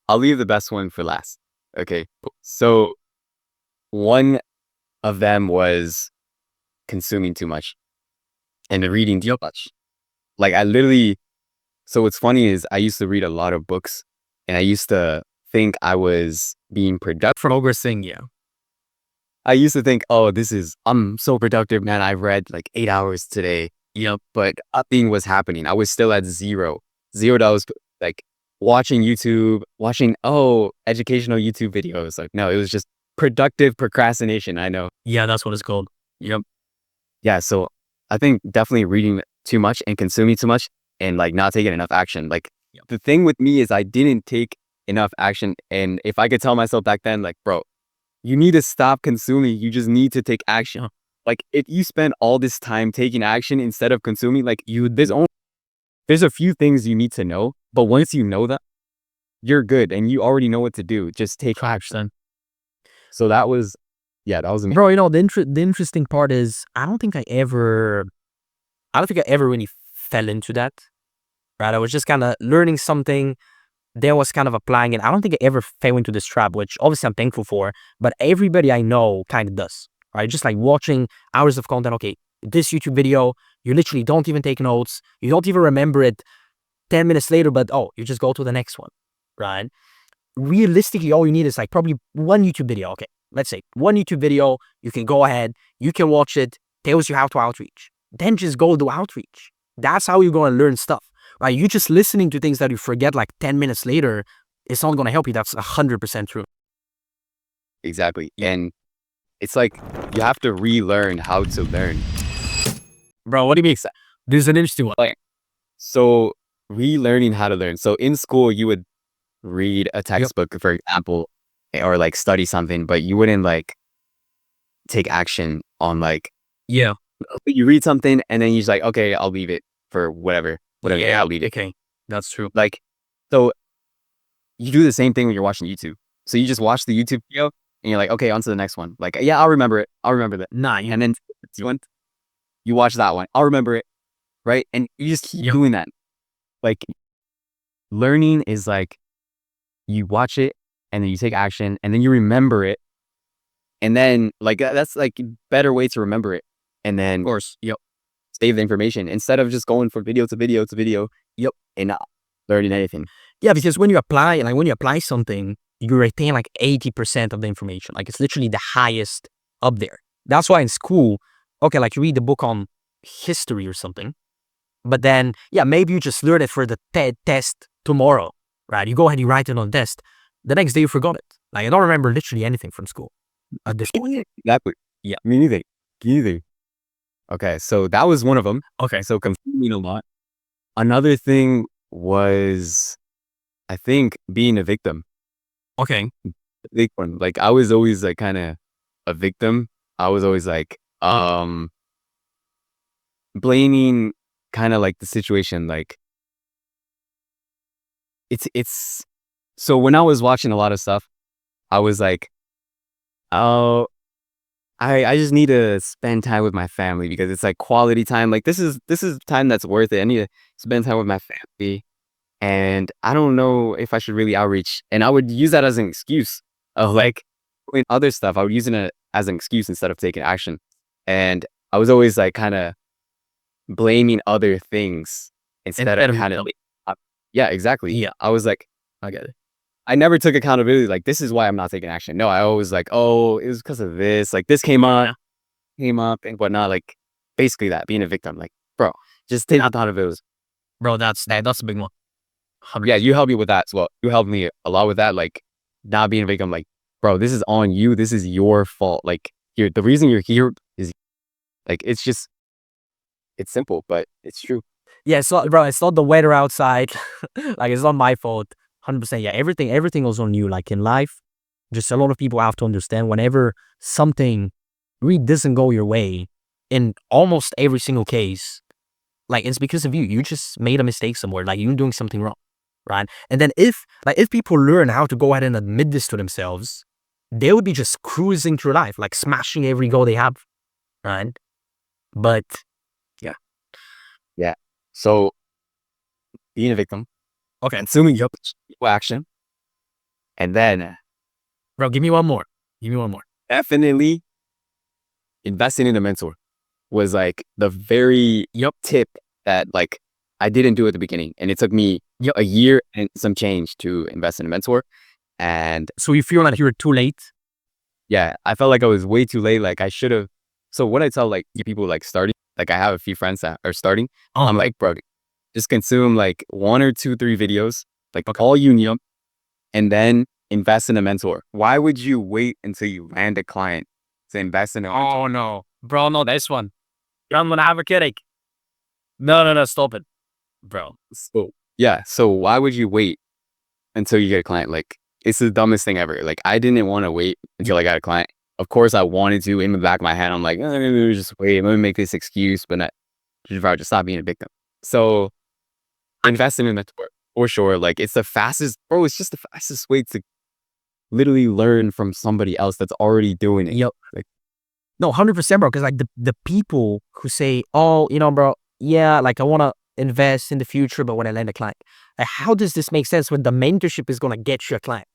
Speaker 1: leave the best one for last. Okay. So one of them was consuming too much and reading too much. Like I literally. So what's funny is I used to read a lot of books and I used to think I was being productive.
Speaker 2: Progressing, yeah.
Speaker 1: I used to think, oh, I'm so productive, man. I read like 8 hours today. But nothing was happening. I was still at $0. Like watching educational YouTube videos. Like, no, it was just productive procrastination. I know.
Speaker 2: Yeah, that's what it's called. Yep.
Speaker 1: Yeah. So I think definitely reading too much and consuming too much and like not taking enough action. Like the thing with me is I didn't take enough action. And if I could tell myself back then, like, bro, you need to stop consuming. You just need to take action. Like if you spend all this time taking action instead of consuming, like there's a few things you need to know, but once you know that, you're good and you already know what to do. Just take action. So that was amazing.
Speaker 2: Bro, the interesting part is I don't think I ever really fell into that. Right? I was just kind of learning something. There was kind of applying it. I don't think I ever fell into this trap, which obviously I'm thankful for, but everybody I know kind of does, right? Just like watching hours of content. Okay, this YouTube video, you literally don't even take notes. You don't even remember it 10 minutes later, but you just go to the next one, right? Realistically, all you need is like probably one YouTube video. Okay, let's say one YouTube video, you can go ahead, you can watch it, tells you how to outreach. Then just go do outreach. That's how you're going to learn stuff. Right? You just listening to things that you forget like 10 minutes later, it's not going to help you. That's 100% true.
Speaker 1: Exactly.
Speaker 2: Yeah.
Speaker 1: And it's like you have to relearn how to learn.
Speaker 2: Bro, what do you mean? This is an interesting one.
Speaker 1: Like, so relearning how to learn. So in school, you would read a textbook, for example, or like study something, but you wouldn't like take action on like,
Speaker 2: Yeah.
Speaker 1: you read something and then you're just like, okay, I'll leave it for whatever,
Speaker 2: Yeah.
Speaker 1: I'll leave it.
Speaker 2: Okay. That's true.
Speaker 1: Like, so you do the same thing when you're watching YouTube. So you just watch the YouTube video and you're like, okay, on to the next one. Like, yeah, I'll remember it. I'll remember that.
Speaker 2: Nah.
Speaker 1: And then you watch that one. I'll remember it. Right. And you just keep doing that. Like, learning is like, you watch it and then you take action and then you remember it. And then like, that's like better way to remember it. And then
Speaker 2: Of course. Yep.
Speaker 1: save the information instead of just going from video to video to video.
Speaker 2: Yep.
Speaker 1: And not learning anything.
Speaker 2: Yeah, because when you apply something, you retain like 80% of the information. Like it's literally the highest up there. That's why in school, okay, like you read the book on history or something, but then, yeah, maybe you just learn it for the test tomorrow, right? You go ahead, you write it on the test. The next day you forgot it. Like I don't remember literally anything from school at this point.
Speaker 1: Exactly.
Speaker 2: Yeah.
Speaker 1: Me neither. Okay, so that was one of them.
Speaker 2: Okay.
Speaker 1: So consuming a lot. Another thing was, I think, being a victim.
Speaker 2: Okay.
Speaker 1: Big one. Like I was always like kind of a victim. I was always like blaming kind of like the situation. Like it's so when I was watching a lot of stuff, I was like, oh, I just need to spend time with my family because it's like quality time. Like this is time that's worth it. I need to spend time with my family. And I don't know if I should really outreach. And I would use that as an excuse of like doing other stuff. I would use it as an excuse instead of taking action. And I was always like kind of blaming other things instead of kind of, yeah, exactly.
Speaker 2: Yeah.
Speaker 1: I was like,
Speaker 2: I get it.
Speaker 1: I never took accountability. Like, this is why I'm not taking action. No, I always like, oh, it was because of this. Like this came up and whatnot. Like basically that, being a victim. Like, bro, just take accountability.
Speaker 2: Bro, that's a big one. 100%.
Speaker 1: Yeah, you helped me with that as well. You helped me a lot with that. Like, not being a victim. Like, bro, this is on you. This is your fault. Like, the reason you're here is like, it's simple, but it's true.
Speaker 2: Yeah, it's not, bro, it's not the weather outside. Like, it's not my fault. 100%. Yeah, everything was on you. Like in life, just a lot of people have to understand whenever something really doesn't go your way, in almost every single case, like it's because of you. You just made a mistake somewhere. Like you're doing something wrong, right? And then if people learn how to go ahead and admit this to themselves, they would be just cruising through life, like smashing every goal they have, right? But
Speaker 1: yeah. So being a victim,
Speaker 2: okay,
Speaker 1: consuming your action, and then
Speaker 2: bro, give me one more.
Speaker 1: definitely investing in a mentor was like the very tip that like I didn't do at the beginning, and it took me a year and some change to invest in a mentor. And
Speaker 2: so you feel like you were too late?
Speaker 1: Yeah, I felt like I was way too late. Like I should have. So what I tell like people like starting, like I have a few friends that are starting. I'm like, bro, just consume like 1 or 2, 3 videos, like all you need, and then invest in a mentor. Why would you wait until you land a client to invest in a mentor?
Speaker 2: Oh no, bro, no, this one. I'm gonna have a headache. No, stop it, bro.
Speaker 1: So yeah, so why would you wait until you get a client? Like it's the dumbest thing ever. Like I didn't want to wait until I got a client. Of course, I wanted to. In the back of my head, I'm like, just wait. Let me make this excuse, but not just stop being a victim. So invest in a mentor for sure. Like it's the fastest, bro. It's just the fastest way to literally learn from somebody else that's already doing it.
Speaker 2: Yep.
Speaker 1: Like,
Speaker 2: no, 100%, bro. Because like the people who say, oh, bro, yeah, like I want to invest in the future, but when I land a client, like how does this make sense when the mentorship is gonna get you a client?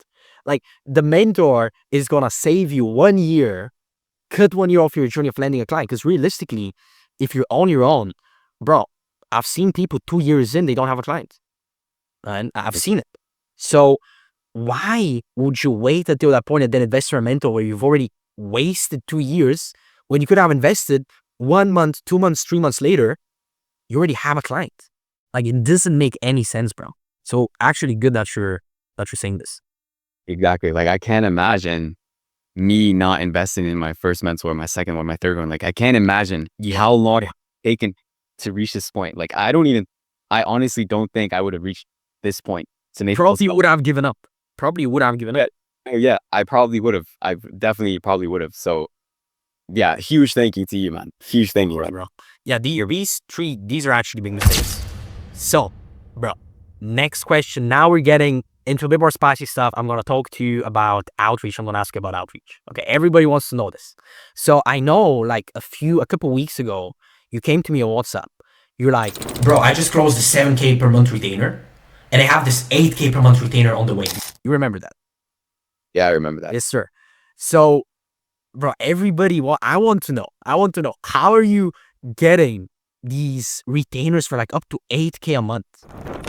Speaker 2: Like the mentor is gonna save you 1 year, cut 1 year off your journey of landing a client. Because realistically, if you're on your own, bro, I've seen people 2 years in, they don't have a client. And I've seen it. So why would you wait until that point and then invest in a mentor where you've already wasted 2 years when you could have invested 1 month, 2 months, 3 months later, you already have a client, Like it doesn't make any sense, bro. So actually good that you're saying this.
Speaker 1: Exactly. Like I can't imagine me not investing in my first mentor, my second one, my third one. Like I can't imagine how long it's taken to reach this point. Like I honestly don't think I would have reached this point to make
Speaker 2: Probably would have given up. Probably would have given up.
Speaker 1: Yeah, I probably would have. I definitely probably would have. So yeah, huge thank you to you, man. Huge thank you,
Speaker 2: Bro. Yeah, these are actually big mistakes. So, bro, next question. Now we're getting into a bit more spicy stuff. I'm going to talk to you about outreach. I'm going to ask you about outreach. Okay, everybody wants to know this. So I know like a couple weeks ago, you came to me on WhatsApp. You're like, bro, I just closed the 7K per month retainer and I have this 8K per month retainer on the way. You remember that?
Speaker 1: Yeah, I remember that.
Speaker 2: Yes, sir. So, bro, I want to know, how are you getting these retainers for like up to 8K a month?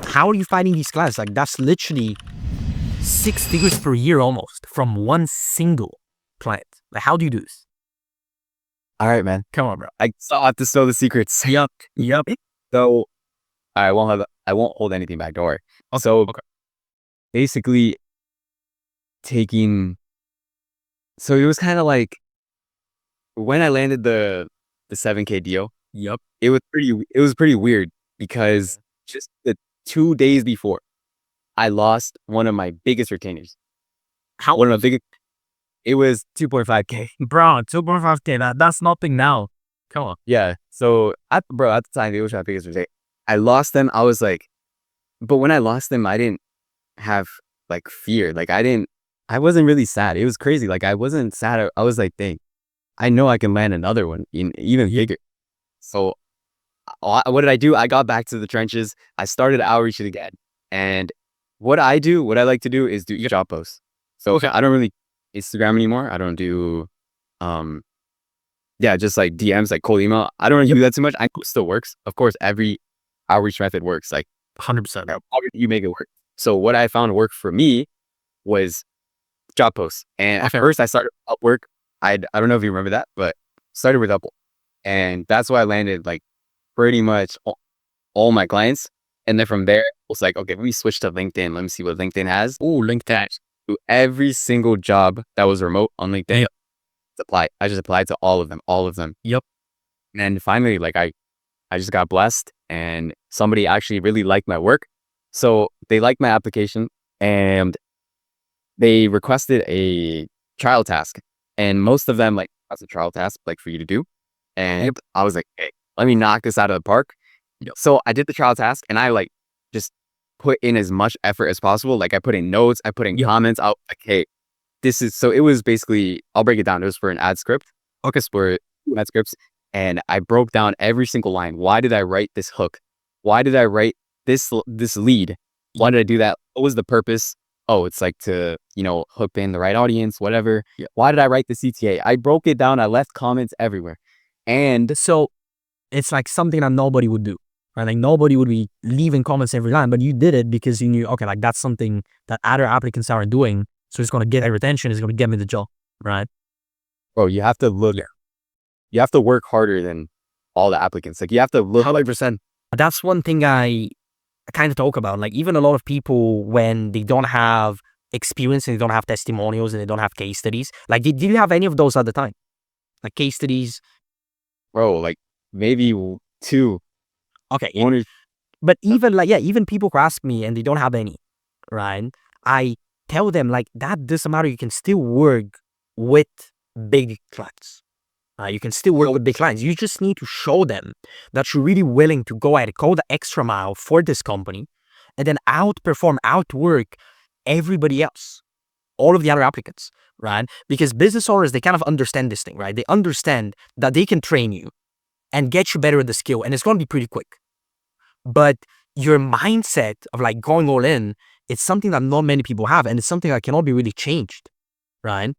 Speaker 2: How are you finding these clients? Like that's literally 6 figures per year almost from one single client. Like how do you do this?
Speaker 1: All right, man.
Speaker 2: Come on, bro.
Speaker 1: I still have to know the secrets.
Speaker 2: Yep.
Speaker 1: So I won't hold anything back. Don't worry. So basically taking, so it was kind of like when I landed the 7K deal.
Speaker 2: Yep.
Speaker 1: It was pretty weird because just the 2 days before I lost one of my biggest retainers. One of the biggest, it was 2.5K.
Speaker 2: Bro, 2.5K, that's nothing now. Come on.
Speaker 1: Yeah. So at the time, it was my biggest retainer. I lost them. I was like, but when I lost them, I didn't have like fear. Like I wasn't really sad. It was crazy. Like I wasn't sad. I was like, dang, I know I can land another one even bigger. So what did I do? I got back to the trenches. I started outreaching again. And what I like to do is do job posts. So I don't really Instagram anymore. I don't do, just like DMs, like cold email. I don't really do that too much. I know it still works. Of course, every outreach method works. Like
Speaker 2: 100%.
Speaker 1: You make it work. So what I found worked for me was job posts. And at first I started Upwork. I don't know if you remember that, but started with Upwork. And that's why I landed like pretty much all my clients. And then from there, it was like, okay, let me switch to LinkedIn. Let me see what LinkedIn has.
Speaker 2: Oh, LinkedIn.
Speaker 1: To every single job that was remote on LinkedIn. I just applied to all of them.
Speaker 2: Yep.
Speaker 1: And then finally, like I just got blessed and somebody actually really liked my work. So they liked my application and they requested a trial task. And most of them, like, that's a trial task, like, for you to do. And I was like, hey, let me knock this out of the park. So I did the trial task and I like just put in as much effort as possible. Like I put in notes, I put in comments out like, hey, so it was basically, I'll break it down. It was for an ad script. For ad scripts. And I broke down every single line. Why did I write this hook? Why did I write this lead? Why did I do that? What was the purpose? Oh, it's like to, hook in the right audience, whatever. Why did I write the CTA? I broke it down. I left comments everywhere. And
Speaker 2: so it's like something that nobody would do, right? Like nobody would be leaving comments every line, but you did it because you knew, okay, like that's something that other applicants aren't doing. So it's going to get their attention. It's going to get me the job, right?
Speaker 1: Bro, you have to look. You have to work harder than all the applicants. Like you have to look.
Speaker 2: 100%. That's one thing I kind of talk about. Like even a lot of people, when they don't have experience and they don't have testimonials and they don't have case studies, like did you have any of those at the time? Like case studies?
Speaker 1: Bro, like maybe 2.
Speaker 2: Okay. But even people who ask me and they don't have any, right? I tell them like that doesn't matter. You can still work with big clients. You can still work with big clients. You just need to show them that you're really willing to go the extra mile for this company and then outwork everybody else, all of the other applicants, right? Because business owners, they kind of understand this thing, right? They understand that they can train you and get you better at the skill and it's going to be pretty quick. But your mindset of like going all in, it's something that not many people have and it's something that cannot be really changed, right?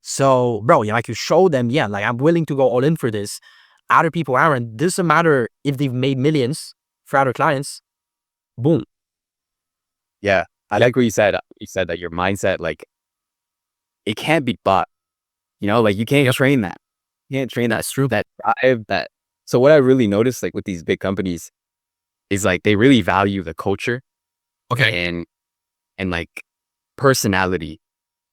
Speaker 2: So, bro, like you show them, like I'm willing to go all in for this. Other people aren't. Doesn't matter if they've made millions for other clients. Boom.
Speaker 1: Yeah, I like what you said. You said that your mindset, like, it can't be bought. Like you can't train that. You can't train that.
Speaker 2: That's true.
Speaker 1: That drive. That. So what I really noticed, like with these big companies, is like they really value the culture
Speaker 2: Okay.
Speaker 1: and like personality.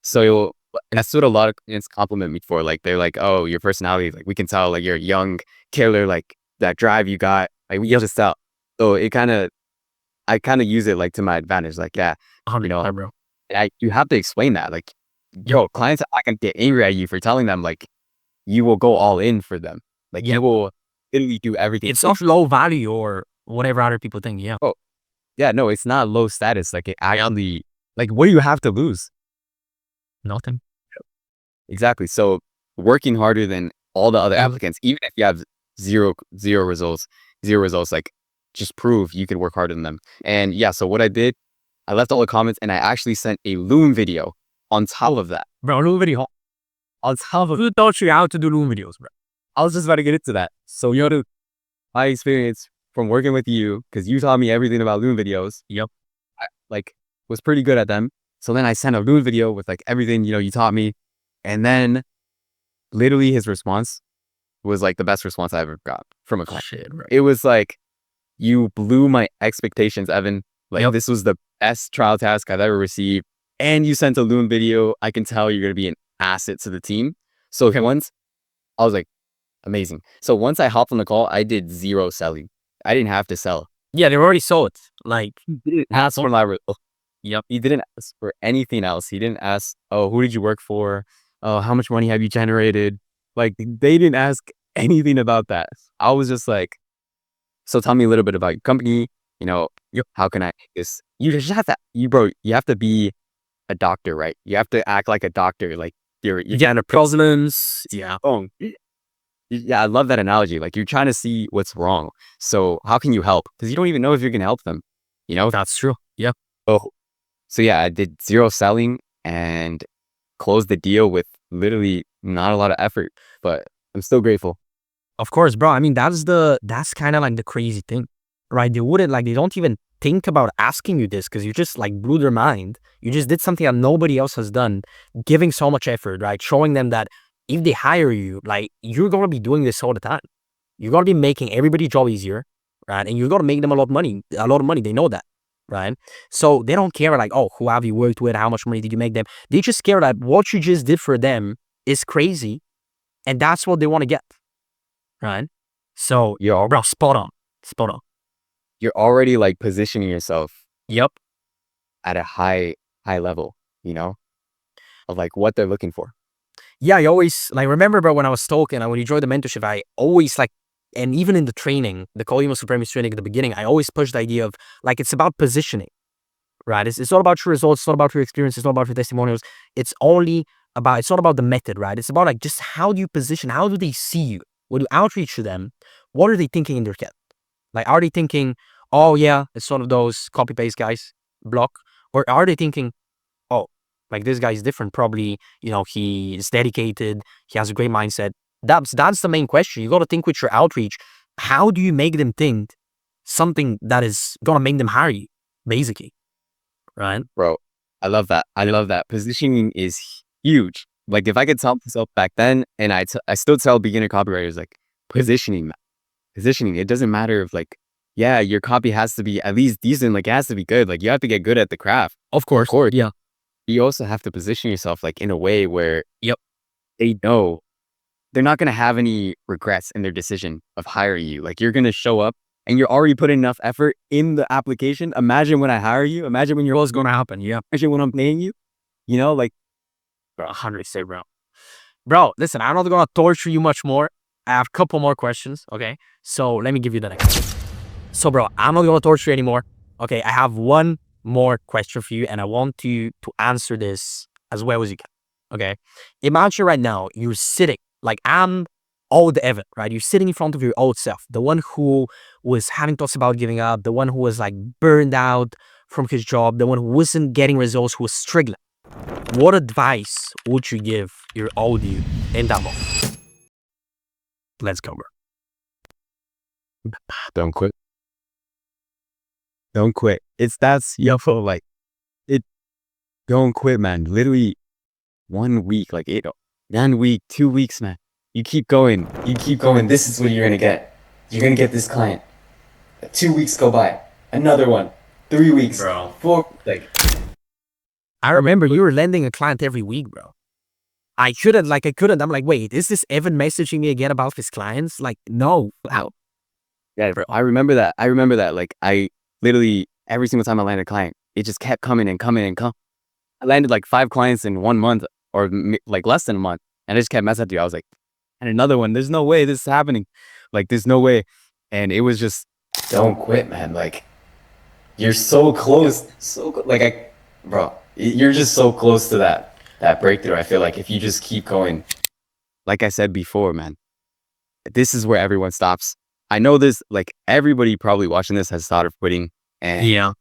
Speaker 1: So that's what a lot of clients compliment me for. Like they're like, "Oh, your personality, like we can tell, like you're a young killer, like that drive you got, like we just tell." So I kind of use it like to my advantage. Like, yeah, you know,
Speaker 2: 100%, bro.
Speaker 1: you have to explain that. Like,
Speaker 2: Yep.
Speaker 1: yo, clients are not gonna get angry at you for telling them like you will go all in for them. Like you
Speaker 2: Yep.
Speaker 1: will literally do everything.
Speaker 2: It's not low value or whatever other people think. Yeah.
Speaker 1: Oh, yeah, no, it's not low status. Like it actually, like what do you have to lose?
Speaker 2: Nothing.
Speaker 1: Exactly. So working harder than all the other
Speaker 2: Yep.
Speaker 1: applicants, even if you have zero results, like just prove you can work harder than them. And yeah, so what I did, I left all the comments and I actually sent a Loom video on top of that.
Speaker 2: Bro, Loom video.
Speaker 1: On top of
Speaker 2: Who taught you how to do Loom videos, bro?
Speaker 1: I was just about to get into that. So my experience from working with you, because you taught me everything about Loom videos.
Speaker 2: Yep.
Speaker 1: I like was pretty good at them. So then I sent a Loom video with like everything, you taught me. And then literally his response was like the best response I ever got from a client.
Speaker 2: Shit, bro.
Speaker 1: It was like, you blew my expectations, Evan. Like
Speaker 2: Yep.
Speaker 1: this was the best trial task I've ever received. And you sent a Loom video. I can tell you're going to be an asset to the team. So once I was like, amazing. So once I hopped on the call, I did zero selling. I didn't have to sell.
Speaker 2: Yeah, they already saw it. Like,
Speaker 1: He didn't ask for my result.
Speaker 2: yep.
Speaker 1: He didn't ask for anything else. He didn't ask, oh, who did you work for? Oh, how much money have you generated? Like they didn't ask anything about that. I was just like, so tell me a little bit about your company. How can I make this? You just have to, you have to be a doctor, right? You have to act like a doctor. Like you're
Speaker 2: Yeah, problems. Yeah.
Speaker 1: oh, yeah, I love that analogy. Like you're trying to see what's wrong. So how can you help? Because you don't even know if you can help them.
Speaker 2: That's true. Yeah.
Speaker 1: Oh, so yeah, I did zero selling and closed the deal with literally not a lot of effort, but I'm still grateful.
Speaker 2: Of course, bro. I mean, that's kind of like the crazy thing, right? They don't even think about asking you this because you just like blew their mind. You just did something that nobody else has done, giving so much effort, right? Showing them that if they hire you, like you're gonna be doing this all the time. You're gonna be making everybody's job easier, right? And you're gonna make them a lot of money. They know that, right? So they don't care like, oh, who have you worked with? How much money did you make them? They just care that what you just did for them is crazy, and that's what they want to get. Right. So, bro, spot on. Spot on.
Speaker 1: You're already like positioning yourself
Speaker 2: Yep.
Speaker 1: at a high level, of like what they're looking for.
Speaker 2: Yeah, I always like remember, bro, when I was talking, when you joined the mentorship, I always like, and even in the training, the Call Email Supremacy training at the beginning, I always push the idea of like it's about positioning, right? It's not about your results, it's not about your experience, it's not about your testimonials. It's not about the method, right? It's about like just how do you position, how do they see you? When you outreach to them, what are they thinking in their head? Like, are they thinking, oh yeah, it's one of those copy paste guys, block? Or are they thinking, oh, like this guy is different. Probably, he is dedicated. He has a great mindset. That's the main question. You got to think with your outreach. How do you make them think something that is gonna make them hire you, basically, right?
Speaker 1: Bro, I love that. I love that. Positioning is huge. Like if I could tell myself back then, and I still tell beginner copywriters, like positioning, it doesn't matter if like, yeah, your copy has to be at least decent. Like it has to be good. Like you have to get good at the craft.
Speaker 2: Of course. Yeah.
Speaker 1: You also have to position yourself like in a way where
Speaker 2: Yep.
Speaker 1: they know they're not going to have any regrets in their decision of hiring you. Like you're going to show up and you're already putting enough effort in the application. Imagine when I hire you. Imagine when
Speaker 2: What's gonna happen? Yeah.
Speaker 1: imagine when I'm paying you, like,
Speaker 2: Bro, 100% bro. Bro, listen, I'm not gonna torture you much more. I have a couple more questions. Okay. So let me give you the next one. So, bro, I'm not gonna torture you anymore. Okay, I have one more question for you, and I want you to answer this as well as you can. Okay. Imagine right now you're sitting, like I'm old Evan, right? You're sitting in front of your old self, the one who was having thoughts about giving up, the one who was like burned out from his job, the one who wasn't getting results, who was struggling. What advice would you give your old you in that moment? Let's go, bro.
Speaker 1: don't quit. Don't quit. Like it. Don't quit, man. Literally 1 week, like 1 week, 2 weeks, man. You keep going. You keep going. This is what you're going to get. You're going to get this client. 2 weeks go by, another one, 3 weeks,
Speaker 2: Bro.
Speaker 1: 4, like,
Speaker 2: I remember you were landing a client every week, bro. I couldn't. I'm like, wait, is this Evan messaging me again about his clients? Like, no. How?
Speaker 1: yeah, bro. I remember that. I remember that. Like, I literally every single time I landed a client, it just kept coming and coming and coming. I landed like 5 clients in 1 month, or like less than a month, and I just kept messing with you. I was like, and another one. There's no way this is happening. Like, there's no way. And it was just, don't quit, man. Like, you're so close, like, bro, you're just so close to that breakthrough. I feel like if you just keep going, like I said before, man, this is where everyone stops. I know this, like, everybody probably watching this has thought of quitting, and
Speaker 2: Yeah.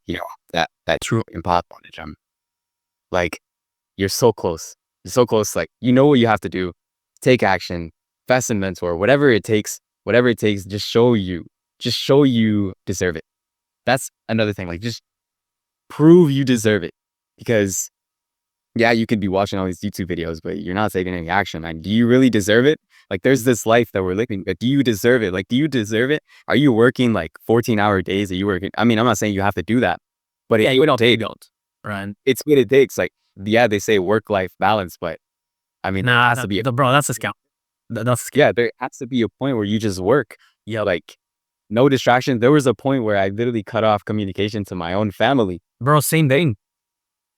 Speaker 1: that true imposter bondage. Like, you're so close. You're so close. Like, you know what you have to do. Take action, invest in mentor, whatever it takes, just show you deserve it. That's another thing. Like, just prove you deserve it. Because yeah, you could be watching all these YouTube videos, but you're not taking any action. And do you really deserve it? Like, there's this life that we're living, but do you deserve it? Like, do you deserve it? Are you working like 14-hour days? Are you working? I mean, I'm not saying you have to do that, but
Speaker 2: Yeah, you don't. Right.
Speaker 1: it's what it takes. Like, yeah, they say work-life balance, but I mean, there
Speaker 2: Nah,
Speaker 1: has to be,
Speaker 2: bro, that's a scam. That's a scam.
Speaker 1: yeah, there has to be a point where you just work.
Speaker 2: Yeah.
Speaker 1: Like, no distraction. There was a point where I literally cut off communication to my own family.
Speaker 2: Bro, same thing.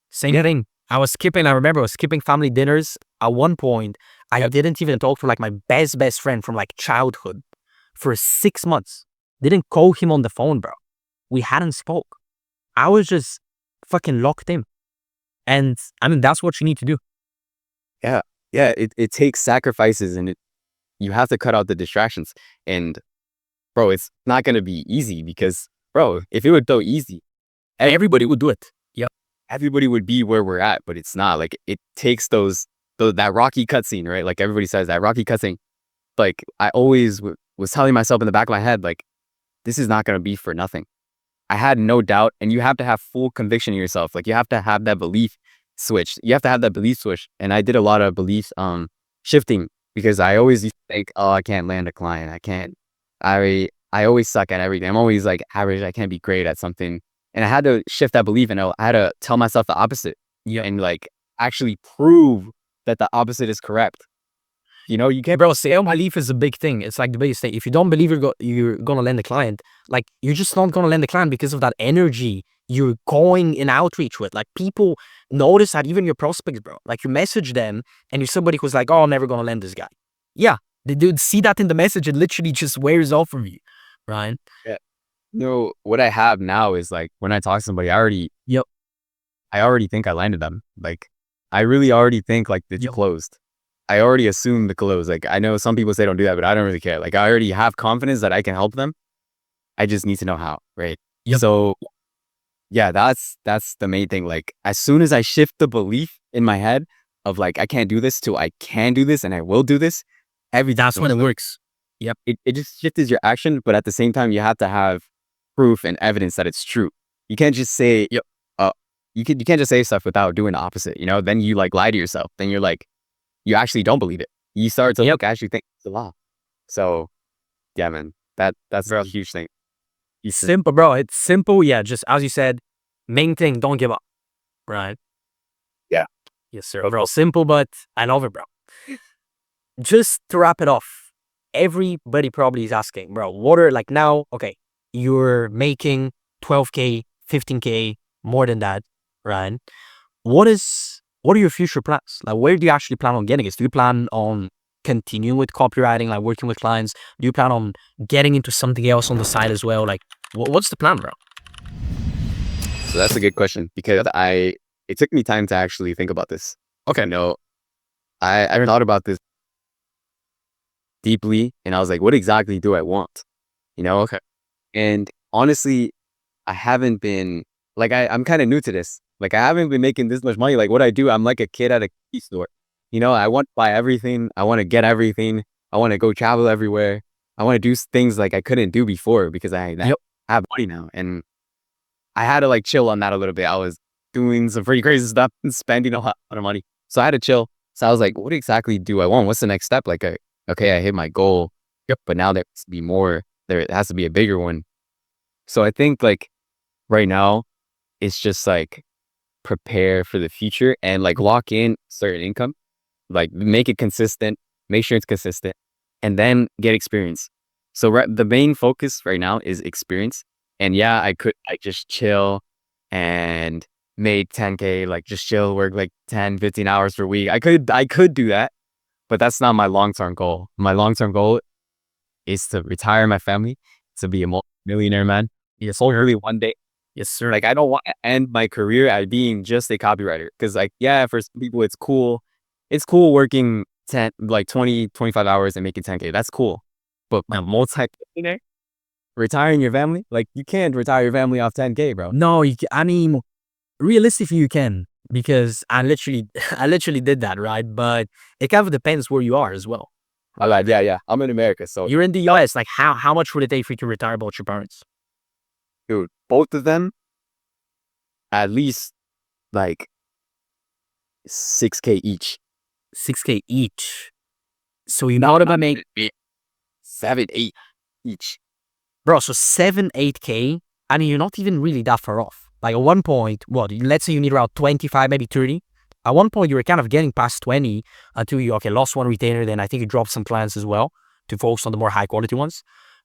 Speaker 2: Same thing. I remember I was skipping family dinners. At one point, I didn't even talk to like my best friend from like childhood for 6 months. Didn't call him on the phone, bro. We hadn't spoke. I was just fucking locked in. And I mean, that's what you need to do.
Speaker 1: Yeah. Yeah. It takes sacrifices, and you have to cut out the distractions. And bro, it's not going to be easy because, bro, if it was so easy,
Speaker 2: Everybody would do it. Yep.
Speaker 1: everybody would be where we're at, but it's not. Like, it takes that rocky cutscene, right? Like, everybody says that rocky cutscene. Like, I always was telling myself in the back of my head, like, this is not going to be for nothing. I had no doubt, and you have to have full conviction in yourself. Like, you have to have that belief switch. You have to have that belief switch. And I did a lot of belief shifting, because I always used to think, oh, I can't land a client. I can't. I always suck at everything. I'm always like average. I can't be great at something. And I had to shift that belief, and I had to tell myself the opposite.
Speaker 2: Yeah.
Speaker 1: And like, actually prove that the opposite is correct. You can't.
Speaker 2: Bro, self-belief is a big thing. It's like the biggest thing. If you don't believe you're gonna land a client, like, you're just not gonna land a client because of that energy you're going in outreach with. Like, people notice that, even your prospects, bro. Like, you message them and you're somebody who's like, oh, I'm never gonna land this guy. Yeah, they do see that in the message. It literally just wears off from you, right?
Speaker 1: Yeah. No, what I have now is, like, when I talk to somebody,
Speaker 2: Yep.
Speaker 1: I already think I landed them. Like, I really already think like it's
Speaker 2: Yep.
Speaker 1: closed. I already assume the close. Like, I know some people say don't do that, but I don't really care. Like, I already have confidence that I can help them. I just need to know how, right?
Speaker 2: Yep.
Speaker 1: So yeah, that's the main thing. Like, as soon as I shift the belief in my head of like, I can't do this, to I can do this and I will do this,
Speaker 2: That's when it works. Yep.
Speaker 1: it just shifts your action, but at the same time, you have to have proof and evidence that it's true. You can't just say,
Speaker 2: Yep.
Speaker 1: you can't just say stuff without doing the opposite. Then you like lie to yourself. Then you're like, you actually don't believe it. You start to look, actually think it's a law. So yeah, man, that's a huge thing.
Speaker 2: Simple, bro. It's simple. Yeah, just as you said, main thing, don't give up. Right?
Speaker 1: Yeah.
Speaker 2: Yes, sir. Bro, simple, but I love it, bro. Just to wrap it off, everybody probably is asking, bro, what are, like, now, okay, you're making 12K, 15K, more than that, right? What are your future plans? Like, where do you actually plan on getting this? Do you plan on continuing with copywriting, like working with clients? Do you plan on getting into something else on the side as well? Like, what's the plan, bro?
Speaker 1: So that's a good question, because it took me time to actually think about this.
Speaker 2: Okay.
Speaker 1: I thought about this deeply, and I was like, what exactly do I want?
Speaker 2: Okay.
Speaker 1: And honestly, I haven't been, like, I'm kind of new to this. Like, I haven't been making this much money. Like, what I do, I'm like a kid at a candy store. I want to buy everything. I want to get everything. I want to go travel everywhere. I want to do things like I couldn't do before, because I have money now. And I had to like chill on that a little bit. I was doing some pretty crazy stuff and spending a lot of money. So I had to chill. So I was like, what exactly do I want? What's the next step? Like, okay, I hit my goal. Yep. But now there has to be more. There has to be a bigger one. So I think like right now it's just like prepare for the future and like lock in certain income, like make it consistent, make sure it's consistent, and then get experience. So the main focus right now is experience. And yeah, I could like just chill and made 10K, like just chill, work like 10, 15 hours per week. I could do that, but that's not my long-term goal. My long-term goal is to retire my family, to be a millionaire man.
Speaker 2: Yes,
Speaker 1: So
Speaker 2: sir.
Speaker 1: early one day.
Speaker 2: Yes, sir.
Speaker 1: Like I don't want to end my career at being just a copywriter. Cause like, yeah, for some people it's cool. It's cool working 10, like 20, 25 hours and making 10K. That's cool. But a multi-millionaire, retiring your family, like you can't retire your family off 10K, bro.
Speaker 2: No, I mean, realistically, you can because I literally, I literally did that, right? But it kind of depends where you are as well.
Speaker 1: I lied. Yeah, yeah. I'm in America. So,
Speaker 2: You're in the US, like how much would it take for you to retire about your parents?
Speaker 1: dude, both of them at least like 6K each.
Speaker 2: 6K each. So you know what I mean?
Speaker 1: 7, 8 each.
Speaker 2: Bro, so 7, 8K, and you're not even really that far off. Like at one point, what, let's say you need around 25, maybe 30. At one point, you were kind of getting past 20 until you, okay, lost one retainer. Then I think you dropped some clients as well to focus on the more high quality ones.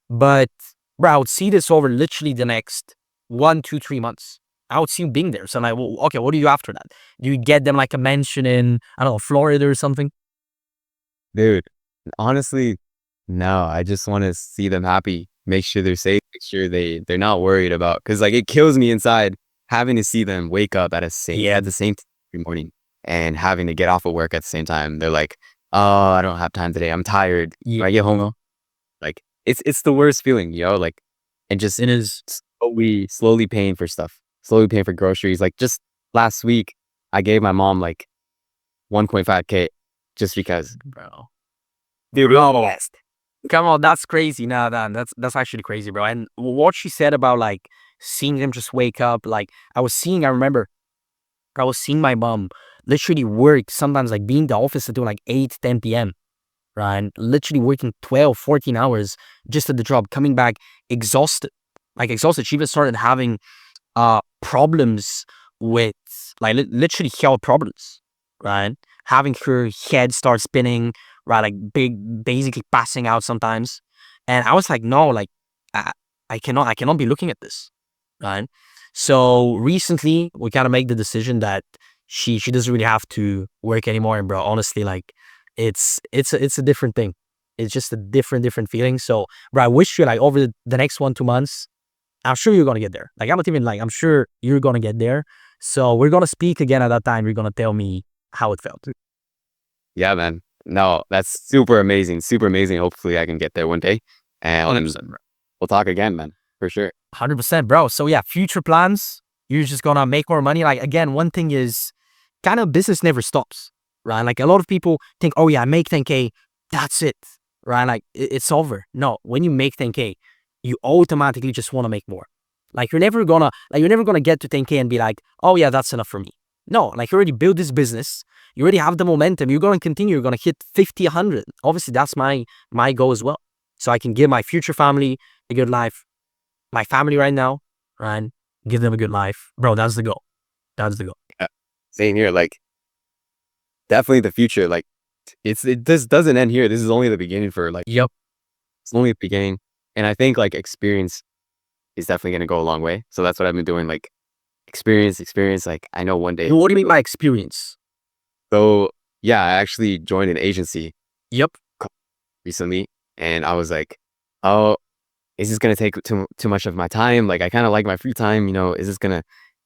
Speaker 2: But, bro, I would see this over literally the next 1, 2, 3 months. I would see you being there. So, I'm like, well, okay, what do you do after that? Do you get them like a mansion in, I don't know, Florida or something?
Speaker 1: Dude, honestly, no, I just want to see them happy, make sure they're safe, make sure they're not worried about, because like it kills me inside having to see them wake up at the same time every morning and having to get off of work at the same time. They're like, oh, I don't have time today. I'm tired.
Speaker 2: Yeah.
Speaker 1: When I get home, like it's the worst feeling, like, and just
Speaker 2: It is.
Speaker 1: slowly paying for stuff, slowly paying for groceries. Like just last week, I gave my mom like 1.5K just because.
Speaker 2: Bro.
Speaker 1: Dude, best.
Speaker 2: Come on, that's crazy. Nah, that's actually crazy, bro. And what she said about like seeing them just wake up, like I remember I was seeing my mom literally work sometimes like being in the office until like 8, 10 p.m. Right? And literally working 12, 14 hours just at the job, coming back exhausted. Like exhausted. She even started having problems with like literally health problems, right? Having her head start spinning, right? Like basically passing out sometimes. And I was like, no, like I, I cannot be looking at this, right? So recently we kind of make the decision that she doesn't really have to work anymore. And bro, honestly, like it's a different thing. It's just a different feeling. So bro, I wish you like over the next 1, 2 months, I'm sure you're gonna get there. Like I'm not even like I'm sure you're gonna get there. So we're gonna speak again at that time. You're gonna tell me how it felt.
Speaker 1: Yeah, man. No, that's super amazing. Super amazing. Hopefully I can get there one day. And
Speaker 2: 100%, bro.
Speaker 1: we'll talk again, man. For sure.
Speaker 2: 100%, bro. So yeah, future plans. You're just gonna make more money. Like again, one thing is, kind of business never stops, right? Like a lot of people think, oh yeah, I make 10K, that's it, right? Like it's over. No, when you make 10K, you automatically just want to make more. Like you're never gonna get to 10K and be like, oh yeah, that's enough for me. No, like you already built this business. You already have the momentum. You're gonna continue. You're gonna hit 50, 100. Obviously, that's my goal as well. So I can give my future family a good life. My family right now, right? Give them a good life. Bro, that's the goal. That's the goal.
Speaker 1: Yeah. Same here. Like definitely the future. Like this doesn't end here. This is only the beginning for like,
Speaker 2: Yep.
Speaker 1: it's only the beginning. And I think like experience is definitely going to go a long way. So that's what I've been doing. Like experience. Like I know one day.
Speaker 2: What do you mean by experience?
Speaker 1: So yeah, I actually joined an agency
Speaker 2: Yep.
Speaker 1: recently and I was like, oh, is this going to take too much of my time? Like I kind of like my free time, is this going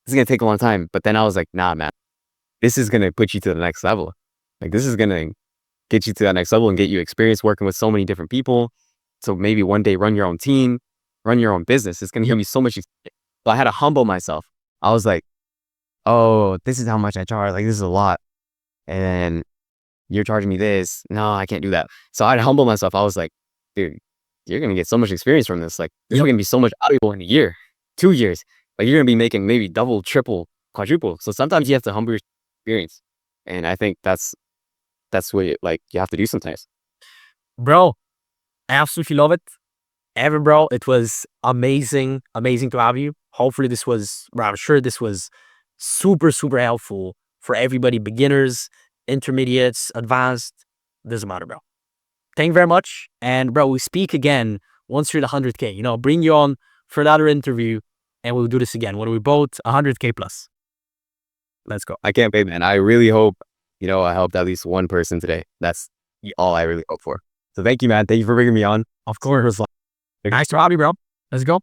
Speaker 1: to take a long time? But then I was like, nah, man, this is going to put you to the next level. Like this is going to get you to that next level and get you experience working with so many different people. So maybe one day run your own team, run your own business. It's going to give me so much experience. So I had to humble myself. I was like, oh, this is how much I charge. Like this is a lot. And you're charging me this. No, I can't do that. So I had to humble myself. I was like, dude, you're going to get so much experience from this. Like you're going to be so much valuable in a year, 2 years. Like you're going to be making maybe double, triple, quadruple. So sometimes you have to humble your experience. And I think that's what like you have to do sometimes.
Speaker 2: Bro, I absolutely love it. Evan, bro, it was amazing, amazing to have you. Hopefully I'm sure this was super, super helpful for everybody, beginners, intermediates, advanced, doesn't matter, bro. Thank you very much. And bro, we speak again once you're at 100K, bring you on for another interview and we'll do this again when we both 100K plus. Let's go.
Speaker 1: I can't wait, man. I really hope, I helped at least one person today. That's all I really hope for. So thank you, man. Thank you for bringing me on.
Speaker 2: Of course. Nice to have you, bro. Let's go.